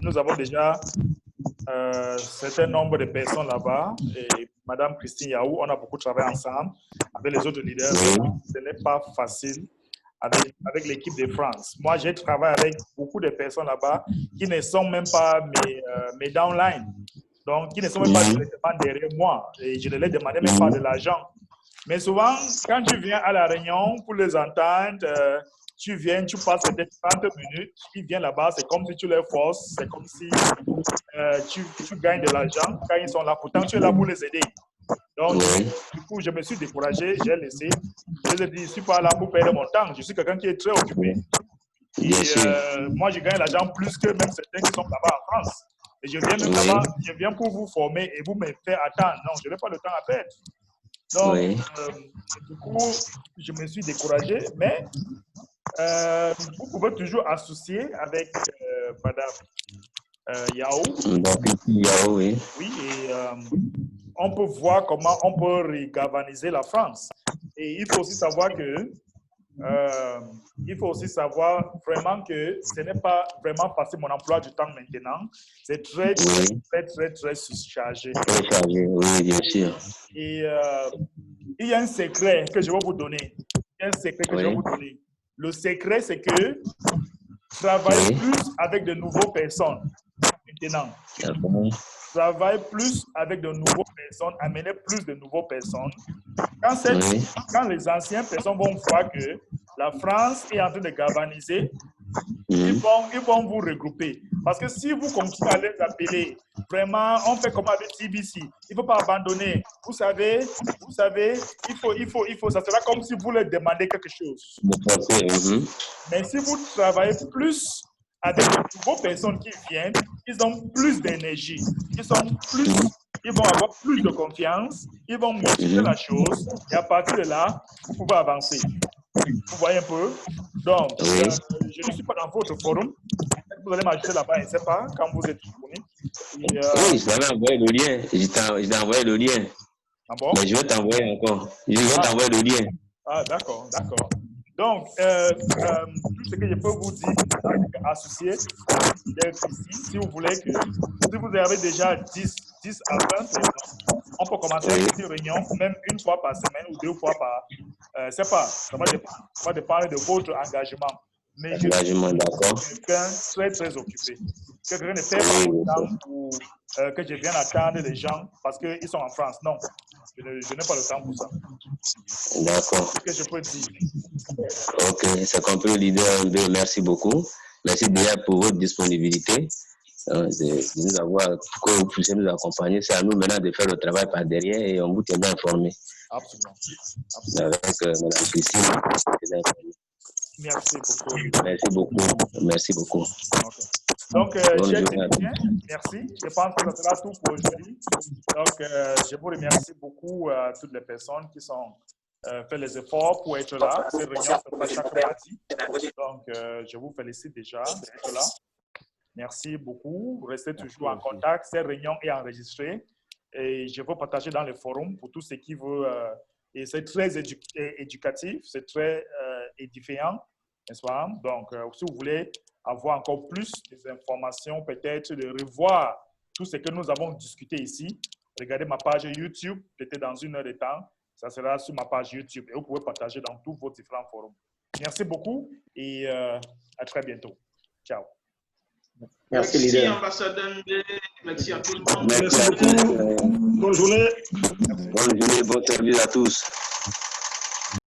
nous avons déjà un certain nombre de personnes là-bas. Et Madame Christine Yao, on a beaucoup travaillé ensemble avec les autres leaders. Ce n'est pas facile avec l'équipe de France. Moi, j'ai travaillé avec beaucoup de personnes là-bas qui ne sont même pas mes downlines. Donc, qui ne sont même pas directement derrière moi. Et je ne les demandais même pas de l'argent. Mais souvent, quand tu viens à la réunion pour les entendre, tu viens, tu passes peut-être 30 minutes, ils viennent là-bas, c'est comme si tu les forces, c'est comme si tu gagnes de l'argent quand ils sont là. Pourtant, tu es là pour les aider. Donc, du coup, je me suis découragé, j'ai laissé. Je ai dit, je ne suis pas là pour perdre mon temps. Je suis quelqu'un qui est très occupé. Et moi, je gagne l'argent plus que même certains qui sont là-bas en France. Et je viens même là-bas, je viens pour vous former et vous me faire attendre. Non, je n'ai pas le temps à perdre. Donc, du coup, je me suis découragé, mais vous pouvez toujours associer avec Madame Yao. Yao, oui. Oui, et on peut voir comment on peut regalvaniser la France. Et il faut aussi savoir que vraiment que ce n'est pas vraiment facile mon emploi du temps maintenant. C'est très surchargé. Très chargé, oui, bien sûr. Et il y a un secret que je vais vous donner. Le secret, c'est que travailler plus avec de nouvelles personnes maintenant. Travailler plus avec de nouvelles personnes, amener plus de nouvelles personnes. Quand les anciennes personnes vont voir que la France est en train de galvaniser, ils vont vous regrouper. Parce que si vous continuez à les appeler, vraiment, on fait comme avec TBC. Il ne faut pas abandonner. Vous savez, il faut, ça sera comme si vous leur demandez quelque chose. Mais si vous travaillez plus avec de nouvelles personnes qui viennent, ils ont plus d'énergie. Ils vont avoir plus de confiance. Ils vont maîtriser la chose. Et à partir de là, vous pouvez avancer. Vous voyez un peu? Donc, je ne suis pas dans votre forum. Vous allez m'ajouter là-bas, je ne sais pas, quand vous êtes disponible. Oui, je t'avais envoyé le lien. Je t'ai envoyé le lien. Ah bon? Mais je vais t'envoyer encore. Je vais t'envoyer le lien. Ah, d'accord. Donc, tout ce que je peux vous dire, associé, d'être ici, si vous voulez que, si vous avez déjà 10 à 20 personnes, on peut commencer avec une réunion, même une fois par semaine ou 2 fois par, c'est pas, ça va dépendre de votre engagement. Mais je suis quelqu'un très occupé. Quelqu'un ne fait pas le temps pour que je vienne attendre les gens parce qu'ils sont en France. Non, je n'ai pas le temps pour ça. D'accord. C'est ce que je peux dire. Ok, c'est compris, leader. Merci beaucoup. Merci déjà pour votre disponibilité. De nous avoir, que vous puissiez nous accompagner. C'est à nous maintenant de faire le travail par derrière et on vous tiendra informé. Absolument. Avec Mme Christine. Merci beaucoup. Okay. Donc, chers techniciens, merci. Je pense que ce sera tout pour aujourd'hui. Donc, je vous remercie beaucoup à toutes les personnes qui ont fait les efforts pour être là. Ces réunions se passent chaque mardi. Donc, je vous félicite déjà d'être là. Merci beaucoup. Restez toujours en contact. Cette réunion est enregistrée et je vais partager dans le forum pour tous ceux qui veulent. Et c'est très éducatif, c'est très édifiant, n'est-ce pas? Donc, si vous voulez avoir encore plus d'informations, peut-être de revoir tout ce que nous avons discuté ici, regardez ma page YouTube, peut-être dans 1 heure de temps, ça sera sur ma page YouTube et vous pouvez partager dans tous vos différents forums. Merci beaucoup et à très bientôt. Ciao. Merci, ambassadeur. Merci à tout le monde. Merci beaucoup. Bonne journée. Bonne journée, bon service à tous.